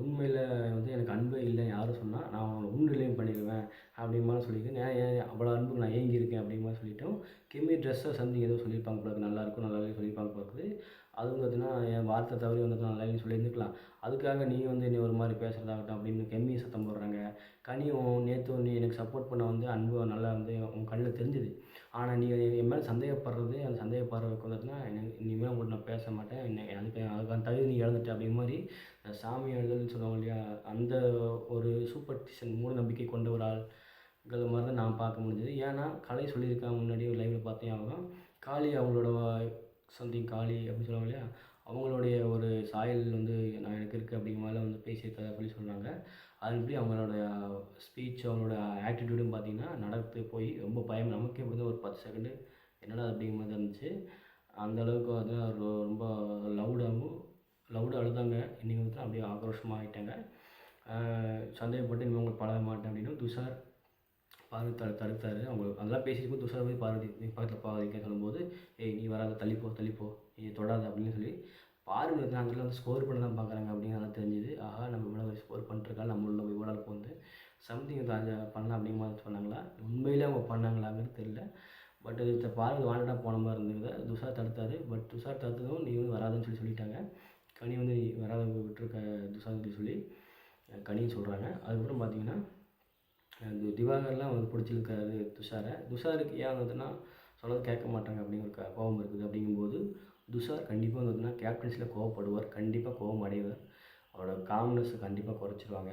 உண்மையில் வந்து எனக்கு அன்பே இல்லைன்னு யாரும் சொன்னால் நான் அவங்கள உன்னிலையும் பண்ணிடுவேன் அப்படிங்கிற சொல்லிட்டு ஏன் அவ்வளோ அன்புக்கு நான் ஏங்கியிருக்கேன் அப்படிங்கிற சொல்லிட்டோம். கிம்மி ட்ரெஸ்ஸை சம்திங் ஏதோ சொல்லியிருப்பாங்க போல, நல்லாயிருக்கும் நல்லா சொல்லியிருப்பாங்க போல. அது வந்து பார்த்தீங்கன்னா என் வார்த்தை தவறி வந்து நல்லா இல்லைன்னு சொல்லியிருந்துக்கலாம். அதுக்காக நீ வந்து என்னை ஒரு மாதிரி பேசுகிறதாகட்டும் அப்படின்னு கெம்மி சத்தம் போடுறாங்க. கனியும் நேற்று நீ எனக்கு சப்போர்ட் பண்ண வந்து அன்பு நல்லா வந்து உன் கண்ணில் தெரிஞ்சுது. ஆனால் நீ என் மேலே சந்தேகப்படுறது, அந்த சந்தேகப்படுறதுக்கு வந்துட்டுனா இனிமேல் உங்கள்கிட்ட நான் பேச மாட்டேன், அதுக்கான தகுதி நீ இழந்துட்ட அப்படிங்கிற மாதிரி சாமி எழுதல்னு சொல்லுவாங்க இல்லையா, அந்த ஒரு சூப்பர்ஸ்டிஷன் மூட நம்பிக்கை கொண்ட ஒரு ஆள்கள் மாதிரி தான் நான் பார்க்க முடிஞ்சது. ஏன்னா கலை சொல்லியிருக்காங்க முன்னாடி ஒரு லைவில் பார்த்தேன். அவங்க காளி அவங்களோட சம்திங் காளி அப்படின்னு சொல்லுவாங்க இல்லையா, அவங்களுடைய ஒரு சாயல் வந்து நான் எனக்கு இருக்குது அப்படிங்கிற மாதிரிலாம் வந்து பேசியிருக்கதா சொல்லி சொல்கிறாங்க. அதுபடி அவங்களோட ஸ்பீச் அவங்களோட ஆட்டிடியூடும் பார்த்திங்கன்னா நடந்து போய் ரொம்ப பயம், நமக்கே வந்து ஒரு 10 செகண்டு என்னடா அப்படிங்கிற மாதிரி இருந்துச்சு. அந்தளவுக்கு வந்து ரொம்ப லவுடாக அழுதாங்க. இன்றைக்கி வந்து அப்படியே ஆக்ரோஷமாக ஆகிட்டாங்க. சந்தேகப்பட்டு இனிமேல் உங்களுக்கு பழக மாட்டேன் அப்படின்னு துஷார் பார்வதி தடுத்தார். அவங்க அதெல்லாம் பேசிட்டு துஷார் போய் பார்வதி பக்கத்தில் பார்வதிக்க சொல்லும்போது, ஏய் நீ வராத, தள்ளிப்போ நீ தொடாத அப்படின்னு சொல்லி பார்வதி வந்து அங்கே வந்து ஸ்கோர் பண்ண தான் பார்க்குறாங்க அப்படிங்கிறதெல்லாம் தெரிஞ்சுது. ஆஹா நம்ம இவ்வளோ ஸ்கோர் பண்ணிட்டுருக்காங்க, நம்ம உள்ள இவ்வளோ வந்து சம்திங் பண்ணலாம் அப்படிங்கிற மாதிரி சொன்னாங்களா, உண்மையிலே அவங்க பண்ணாங்களாங்கிறது தெரியல. பட் இது பார்வதி வாண்டடாக போன மாதிரி இருந்தது. துஷார் தடுத்தார். பட் துஷார் தடுத்ததும் நீ வந்து வராதுன்னு சொல்லிட்டாங்க. கனி வந்து வராத விட்டுருக்க துஷார்னு சொல்லி கனின்னு சொல்கிறாங்க. அதுக்கப்புறம் பார்த்தீங்கன்னா திவாகர்லாம் வந்து பிடிச்சிருக்காரு துஷாரை. துஷாருக்கு ஏன் வந்துன்னா சொன்னது கேட்க மாட்டாங்க அப்படிங்கிற கோபம் இருக்குது. அப்படிங்கும்போது துஷார் கண்டிப்பாக வந்துன்னா கேப்டன்ஸில் கோவப்படுவார், கண்டிப்பாக கோபம் அடைவார். அவரோட காம்னஸை கண்டிப்பாக குறைச்சிருவாங்க,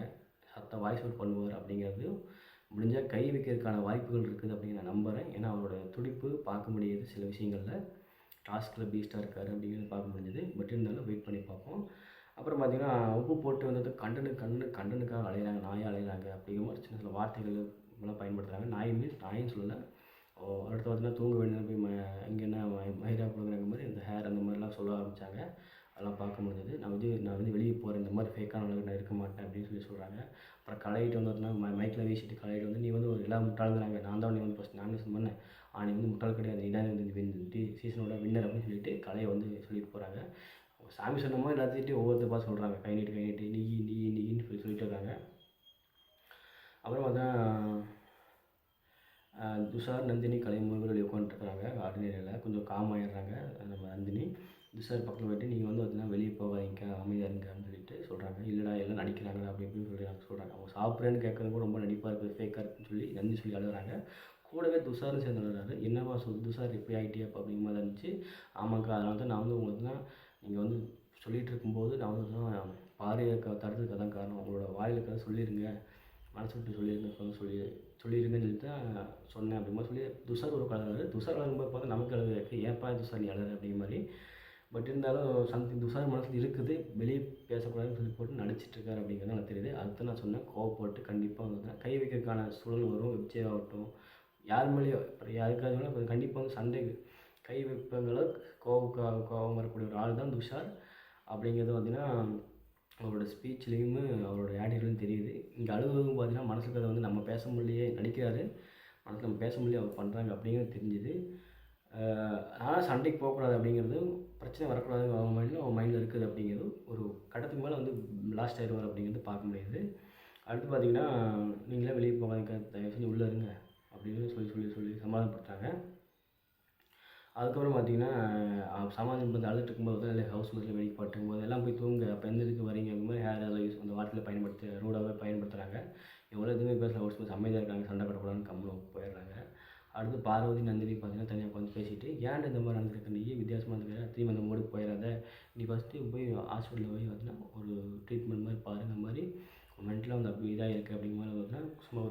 வாய்ஸ் அவுட் பண்ணுவார். அப்படிங்கிறது முடிஞ்சால் கை வைக்கிறதுக்கான வாய்ப்புகள் இருக்குது அப்படின்னு நான் நம்புகிறேன். ஏன்னா அவரோட துடிப்பு பார்க்க முடியுது சில விஷயங்களில். டாஸ்கில் பீஸ்ட்டாக இருக்கார் அப்படிங்கிறது பார்க்க முடிஞ்சது. பட் இருந்தாலும் வெயிட் பண்ணி பார்ப்போம். அப்புறம் பார்த்திங்கன்னா உப்பு போட்டு வந்துட்டு கண்டனுக்காக அலையிறாங்க, நாயை அலையிறாங்க அப்படிங்கிற மாதிரி சின்ன சில வார்த்தைகள் எல்லாம் பயன்படுத்துகிறாங்க. நாயின்னு சொல்லலை. அடுத்து பார்த்திங்கன்னா தூங்க வேண்டியது போய் இங்கே என்ன மயிரா கொடுக்குறாங்க மாதிரி இந்த ஹேர் அந்த மாதிரிலாம் சொல்ல ஆரம்பித்தாங்க. அதெல்லாம் பார்க்க முடிஞ்சது. நான் வந்து வெளியே போகிறேன், இந்த மாதிரி ஃபேக்கான அளவுக்கு நான் இருக்க மாட்டேன் அப்படின்னு சொல்கிறாங்க. அப்புறம் கலையிட்டு வந்து மைக்கில் வீசிட்டு கலையிட்டு வந்து நீ வந்து ஒரு எல்லா முட்டாளுங்கிறாங்க, நான் தான் நீ வந்து ஃபஸ்ட் நாமினேஷன் பண்ணேன், நீ வந்து முட்டாள் கிடையாது, நீ தான் வந்து சீசனோட வின்னர் அப்படின்னு சொல்லிட்டு கலையை வந்து சொல்லிட்டு போகிறாங்க. சாமி சொன்ன மாதிரி எல்லாத்தையும் ஒவ்வொருத்தப்பா சொல்கிறாங்க, கை நீட்டு நீன்னு சொல்லிட்டு இருக்காங்க. அப்புறம் பார்த்தா துஷார் நந்தினி கலை முருகர்கள் உட்காந்துட்டுருக்காங்க ஆர்டினரியில். கொஞ்சம் காம் ஆகிடுறாங்க நம்ம நந்தினி. துஷார் பக்கத்தில் போய்ட்டு நீங்கள் வந்து பார்த்தீங்கன்னா வெளியே போகாதீங்க, அமைதியாக இருங்க அப்படின்னு சொல்லிட்டு சொல்கிறாங்க. இல்லைடா எல்லாம் நடிக்கிறாங்க அப்படி இப்படின்னு சொல்லி சொல்கிறாங்க. அவங்க சாப்பிட்றேன்னு கேட்குறது ரொம்ப நடிப்பாக இருக்குது, ஃபேக்காக இருக்குன்னு சொல்லி நந்தி சொல்லி அழுகிறாங்க. கூடவே துஷாரும் சேர்ந்து அழுகிறாரு. என்னவா துஷார் இப்படி ஆகிட்டியா அப்படிங்கிற மாதிரி இருந்துச்சு. ஆமாக்கா, அதனால தான் நான் வந்து உங்களுக்கு தான் நீங்கள் வந்து சொல்லிகிட்டு இருக்கும்போது நான் வந்து தான் பாறையை தடுத்ததுக்கு தான் காரணம். உங்களோட வாயில் கதை சொல்லிடுங்க, மனசு விட்டு சொல்லிடுங்கன்னு சொல்லிட்டு தான் சொன்னேன் அப்படிங்கிற சொல்லி துஷார் ஒரு கலர். துஷார் அழுகும்போது பார்த்தா நமக்கு அழுகு இருக்குது, ஏப்பா துஷார் நீ அழுகிற அப்படிங்கிற மாதிரி. பட் இருந்தாலும் சம்திங் துஷார் மனசில் இருக்குது, வெளியே பேசக்கூடாதுன்னு சொல்லி போட்டு நடிச்சிட்ருக்காரு அப்படிங்கிறது எனக்கு தெரியுது. அதுதான் நான் சொன்னேன், கோவப்பட்டு கண்டிப்பாக வந்து கை வைக்கிறதுக்கான சூழல் வரும். வெப்சே ஆகட்டும், யார் மேலேயோ யாருக்காக கொஞ்சம் கண்டிப்பாக வந்து சண்டை கை வைப்பங்களை கோபம் வரக்கூடிய ஒரு ஆள் தான் துஷார் அப்படிங்கிறது பார்த்திங்கன்னா அவரோட ஸ்பீச்லேயுமே அவரோட ஆட்டிடியூட்லையும் தெரியுது. இங்கே அழுகுறதும் பார்த்திங்கன்னா மனசுக்கு அதை வந்து நம்ம பேச முடியலையே, நடிக்கிறாரு, மனசில் நம்ம பேச முடியலையே அவர் பண்ணுறாங்க அப்படிங்கிறது தெரிஞ்சுது. ஆனால் சண்டைக்கு போகக்கூடாது அப்படிங்கிறது, பிரச்சனை வரக்கூடாது அவன் மைண்டில் இருக்குது அப்படிங்கிறது ஒரு கட்டத்துக்கு மேலே வந்து லாஸ்ட் ஆயிடுவார் அப்படிங்கிறது பார்க்க முடியுது. அடுத்து பார்த்திங்கன்னா நீங்களே வெளியே போகாதீங்க, தயவு செஞ்சு உள்ளே இருங்க அப்படின்னு சொல்லி சமாதானப்படுத்துகிறாங்க. அதுக்கப்புறம் பார்த்திங்கன்னா சமாதானம் பண்ணி அழுதுட்டு இருக்கும்போது இல்லை ஹவுஸ் மேட்ச்சில் வேடிக்கை பார்த்துக்கும்போது எல்லாம் போய் தூங்க, அப்போ எந்த இதுக்கு வரீங்க அந்த மாதிரி ஹேர் எல்லாம் யூஸ் அந்த வார்த்தையில் ரூடாகவே பயன்படுத்துகிறாங்க. எவ்வளோ எதுவுமே பேசல, ஹவுஸ் மேட்ச் அமைதியாக இருக்காங்க, சண்டை கட்டக்கூடாதுன்னு கம்முன்னு போயிடுறாங்க. அடுத்து பார்வதி நந்தினி பார்த்திங்கன்னா தனியாக உட்காந்து பேசிட்டு, ஏன்டா இந்த மாதிரி நடந்துருக்கு, நீ வித்தியாசமாக இருந்துக்கிற, திரும்பி அந்த மோடுக்கு போயிடாத, நீ ஃபஸ்ட்டு போய் ஹாஸ்பிட்டலில் போய் பார்த்தீங்கன்னா ஒரு மென்டலாக வந்து அப்படி இதாக இருக்குது அப்படிங்கிற மாதிரி பார்த்தீங்கன்னா சும்மா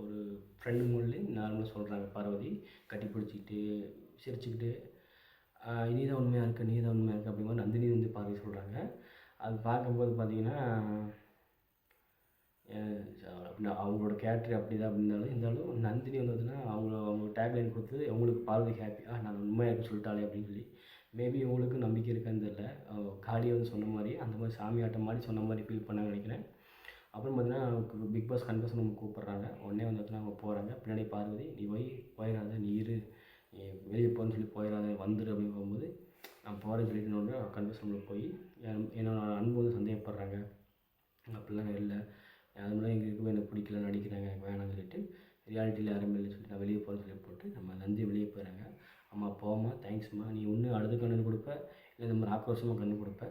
ஒரு ஃப்ரெண்டு மூட்லேயே நார்மலாக சொல்கிறாங்க. பார்வதி கட்டி பிடிச்சிக்கிட்டு சிரிச்சுக்கிட்டு நீ தான் உண்மையாக இருக்க, நீ தான் உண்மையாக இருக்க அப்படிங்கிற மாதிரி நந்தினி வந்து பார்வதி சொல்கிறாங்க. அது பார்க்கும்போது பார்த்தீங்கன்னா அப்படின்னா அவங்களோட கேரக்டர் அப்படி தான் இருந்தாலும் நந்தினி வந்து பார்த்தீங்கன்னா அவங்க டேக்லைன் கொடுத்து அவங்களுக்கு பார்வதி ஹாப்பி நான் உண்மையாக இருக்குன்னு சொல்லிட்டாலே அப்படின்னு சொல்லி. மேபி இவங்களுக்கு நம்பிக்கை இருக்கான்னு தெரியல. காளியை வந்து சொன்ன மாதிரி அந்த மாதிரி சாமி ஆட்டம் மாதிரி சொன்ன மாதிரி ஃபீல் பண்ணாங்கன்னு நினைக்கிறேன். அப்புறம் பார்த்தீங்கன்னா பிக் பாஸ் கன்ஃபர்ஷன் நம்ம கூப்பிட்றாங்க. உடனே வந்து பார்த்தீங்கன்னா அவங்க போகிறாங்க. பின்னாடி பார்வதி நீ போயிடாத, நீ இரு, நீ வெளியே போன்னு சொல்லி போயிடாத, வந்துடு அப்படின்னு போகும்போது நான் போகிறேன்னு சொல்லிட்டு கன்ஃபர்ஷனில் போய் என்னோட அன்பு வந்து சந்தேகப்படுறாங்க. அப்படிலாம் இல்லை, அது மாதிரி எங்கள் இருக்கும்போது எனக்கு பிடிக்கல, நடிக்கிறாங்க, எனக்கு வேணாம்னு சொல்லிட்டு ரியாலிட்டியில் யாருமே இல்லைன்னு சொல்லிட்டு நான் வெளியே போகிறேன்னு சொல்லி போட்டு நம்ம நந்தி வெளியே போயிடுறாங்க. அம்மா போம்மா, தேங்க்ஸ்மா, நீ ஒன்று அழுது கண்ணு கொடுப்ப, இல்லை இந்த மாதிரி ஆக்ரோஷமாக கண்ணு கொடுப்ப.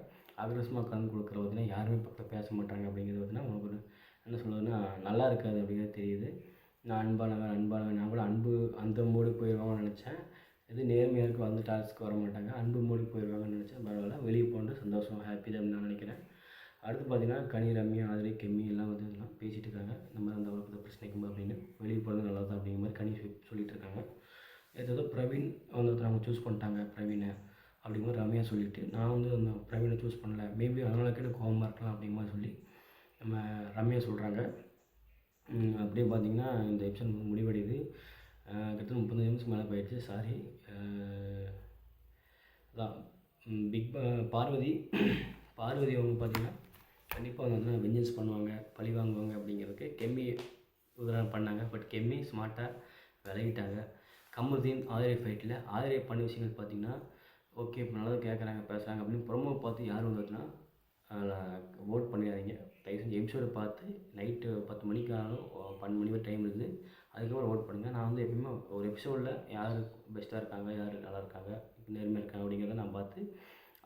ஆக்ரோஷமாக கண்ணு கொடுக்குற பார்த்தீங்கன்னா யாருமே பக்கத்தில் பேச மாட்டாங்க அப்படிங்கிறது பார்த்தீங்கன்னா உனக்கு ஒரு என்ன சொல்கிறதுன்னா நல்லா இருக்காது அப்படிங்கிறது தெரியுது. நான் அன்பானவன் நான் கூட அன்பு அந்த மூடு போயிடுவாங்கன்னு நினச்சேன். இது நேர்மையாக இருக்கும், வந்து டாஸ்க்கு வர மாட்டாங்க, அன்பு மூடு போயிடுவாங்கன்னு நினச்சேன். பரவாயில்ல, வெளியே போட்டு சந்தோஷம், ஹாப்பி தான் நான் நினைக்கிறேன். அடுத்து பார்த்தீங்கன்னா கனி, ரம்யா, ஆதிரை, கெம்மி எல்லாம் வந்து இதெல்லாம் பேசிகிட்டு இருக்காங்க. இந்த மாதிரி அந்த வளர்க்குற பிரச்சனைக்கும் அப்படின்னு வெளியே போகிறது நல்லா தான் அப்படிங்கிற மாதிரி கனி சொல்லிகிட்டு இருக்காங்க. ஏதோ பிரவீன் வந்து அவங்க சூஸ் பண்ணிட்டாங்க பிரவீனை அப்படிங்கிற மாதிரி ரம்யா சொல்லிவிட்டு, நான் வந்து அந்த பிரவீனை சூஸ் பண்ணலை, மேபி அதனாலக்கு எனக்கு கோவமாக இருக்கலாம் அப்படிங்கிற மாதிரி சொல்லி நம்ம ரம்யா சொல்கிறாங்க. அப்படியே பார்த்திங்கன்னா இந்த எபிசோட் முடிவடையுது. கிட்டத்தட்ட 35 நிமிஷம் மேலே போயிடுச்சு. சாரி. அதான் பார்வதி அவங்க பார்த்திங்கன்னா கண்டிப்பாக வந்து வெஞ்சன்ஸ் பண்ணுவாங்க, பழி வாங்குவாங்க அப்படிங்கிறதுக்கு கெம்மி உதாரணம் பண்ணாங்க. பட் கெம்மி ஸ்மார்ட்டாக விலகிட்டாங்க. கமருதீன் ஆதிரை ஃபைட்டில் ஆதிரை பண்ண விஷயங்கள் பார்த்திங்கன்னா ஓகே இப்போ நல்லா கேட்குறாங்க, பேசுகிறாங்க அப்படின்னு ப்ரொமோ பார்த்து யார் வந்துச்சுன்னா ஓட் பண்ணிடாதீங்க. தயவு செஞ்சு எபிசோடை பார்த்து நைட்டு 10 மணிக்கு ஆனாலும் 12 மணி வரை டைம் இருக்குது, அதுக்கப்புறம் ஓட் பண்ணுங்கள். நான் வந்து எப்பயுமே ஒரு எபிசோடில் யார் பெஸ்ட்டாக இருக்காங்க, யார் நல்லா இருக்காங்க, நேர்மையாக இருக்காங்க அப்படிங்கிறத நான் பார்த்து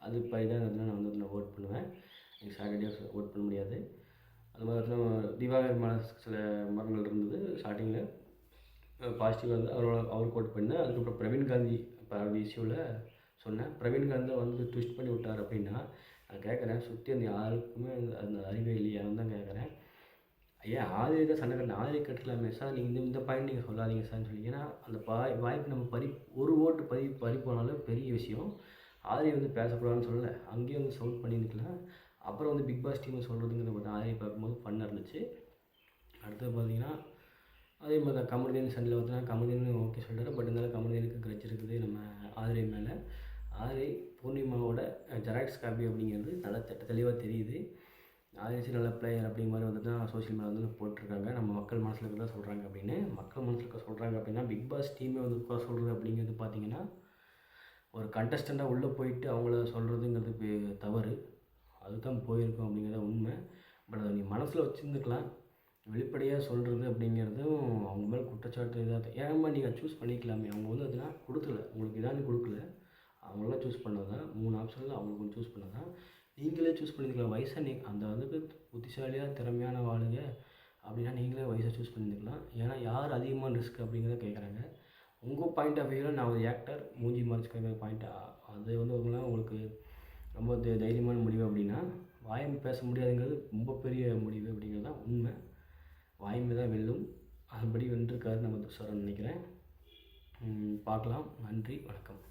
அது படி தான் நான் வந்து நான் ஓட் பண்ணுவேன். எனக்கு சாட்டர்டே ஓட் பண்ண முடியாது. அது மாதிரி திவாகர் மேலே சில மரங்கள் இருந்தது ஸ்டார்டிங்கில் பாசிட்டிவாக இருந்து அவருக்கு ஓட் பண்ணேன். அதுக்கப்புறம் பிரவீன் காந்தி இப்போ இஷ்யூவில் சொன்னேன். பிரவீன் காந்தி வந்து ட்விஸ்ட் பண்ணி விட்டார் அப்படின்னா நான் கேட்குறேன், சுற்றி அந்த யாருக்குமே அந்த அறிவே இல்லையான்னு தான் கேட்குறேன். ஏன் ஆதிரை தான் சண்டை கட்டின, ஆதிரை கட்டலாமே சார், நீங்கள் இந்த பாயிண்ட் நீங்கள் சொல்லாதீங்க சார்னு சொல்லி. ஏன்னா அந்த வாய்ப்பு நம்ம ஒரு ஓட்டு பறி போனாலும் பெரிய விஷயம். ஆதிரை வந்து பேசக்கூடாதுன்னு சொல்லலை, அங்கேயும் வந்து சவுட் பண்ணியிருக்கலாம். அப்புறம் வந்து பிக் பாஸ் டீமை சொல்கிறதுங்கிறத பார்த்தா ஆதிரை பார்க்கும்போது ஃபன்னாக இருந்துச்சு. அடுத்தது பார்த்தீங்கன்னா அதே மாதிரி தான் கமருதீன் சண்டையில் பார்த்தீங்கன்னா கமருதீன் ஓகே சொல்லிட்டாரு. பட் இருந்தாலும் கமருதீனுக்கு கிரட்ச் இருக்குது நம்ம ஆதிரை மேலே. ஆதிரை பூர்ணிமாவோட ஜெராக்ஸ் காப்பி அப்படிங்கிறது நல்லா தெளிவாக தெரியுது. ஆதிரை நல்ல பிளேயர் அப்படிங்கிற மாதிரி வந்துட்டு தான் சோஷியல் மீடியா வந்து போட்டிருக்காங்க. நம்ம மக்கள் மனசில் இருக்க தான் சொல்கிறாங்க அப்படின்னு. மக்கள் மனசில் இருக்க சொல்கிறாங்க அப்படின்னா பிக் பாஸ் டீமே வந்து சொல்கிறது அப்படிங்கிறது பார்த்திங்கன்னா ஒரு கண்டஸ்டண்ட்டாக உள்ளே போயிட்டு அவங்கள சொல்கிறதுங்கிறது தவறு. அதுதான் போயிருக்கோம் அப்படிங்கிறத உண்மை. பட் அதை நீ மனசில் வச்சுருந்துக்கலாம். வெளிப்படையாக சொல்கிறது அப்படிங்கிறதும் அவங்க மேலே குற்றச்சாட்டு இதாக ஏமா நீங்கள் சூஸ் பண்ணிக்கலாமே. அவங்க வந்து அதெல்லாம் கொடுக்கல, உங்களுக்கு இதானு கொடுக்கல, அவங்களாம் சூஸ் பண்ணது தான். 3 ஆப்ஷனில் அவங்களுக்கு ஒன்று சூஸ் பண்ணது தான். நீங்களே சூஸ் பண்ணிக்கலாம். வயசாக அந்த வந்து புத்திசாலியாக திறமையான ஆளுங்க அப்படின்னா நீங்களே வயசாக சூஸ் பண்ணியிருக்கலாம். ஏன்னா யார் அதிகமான ரிஸ்க் அப்படிங்கிறத கேட்குறாங்க. உங்கள் பாயிண்ட் ஆஃப் வியூவில் நான் ஒரு ஆக்டர் மூஞ்சி மறைச்சிக்கிற பாயிண்ட்டாக அது வந்து உங்களுக்கு ரொம்ப தைரியமான முடிவு அப்படின்னா வாய்மை பேச முடியாதுங்கிறது ரொம்ப பெரிய முடிவு அப்படிங்கிறது தான் உண்மை. வாய்மை தான் வெல்லும். அதுபடி வென்றிருக்காரு நம்ம துஷாரன் நினைக்கிறேன். பார்க்கலாம். நன்றி, வணக்கம்.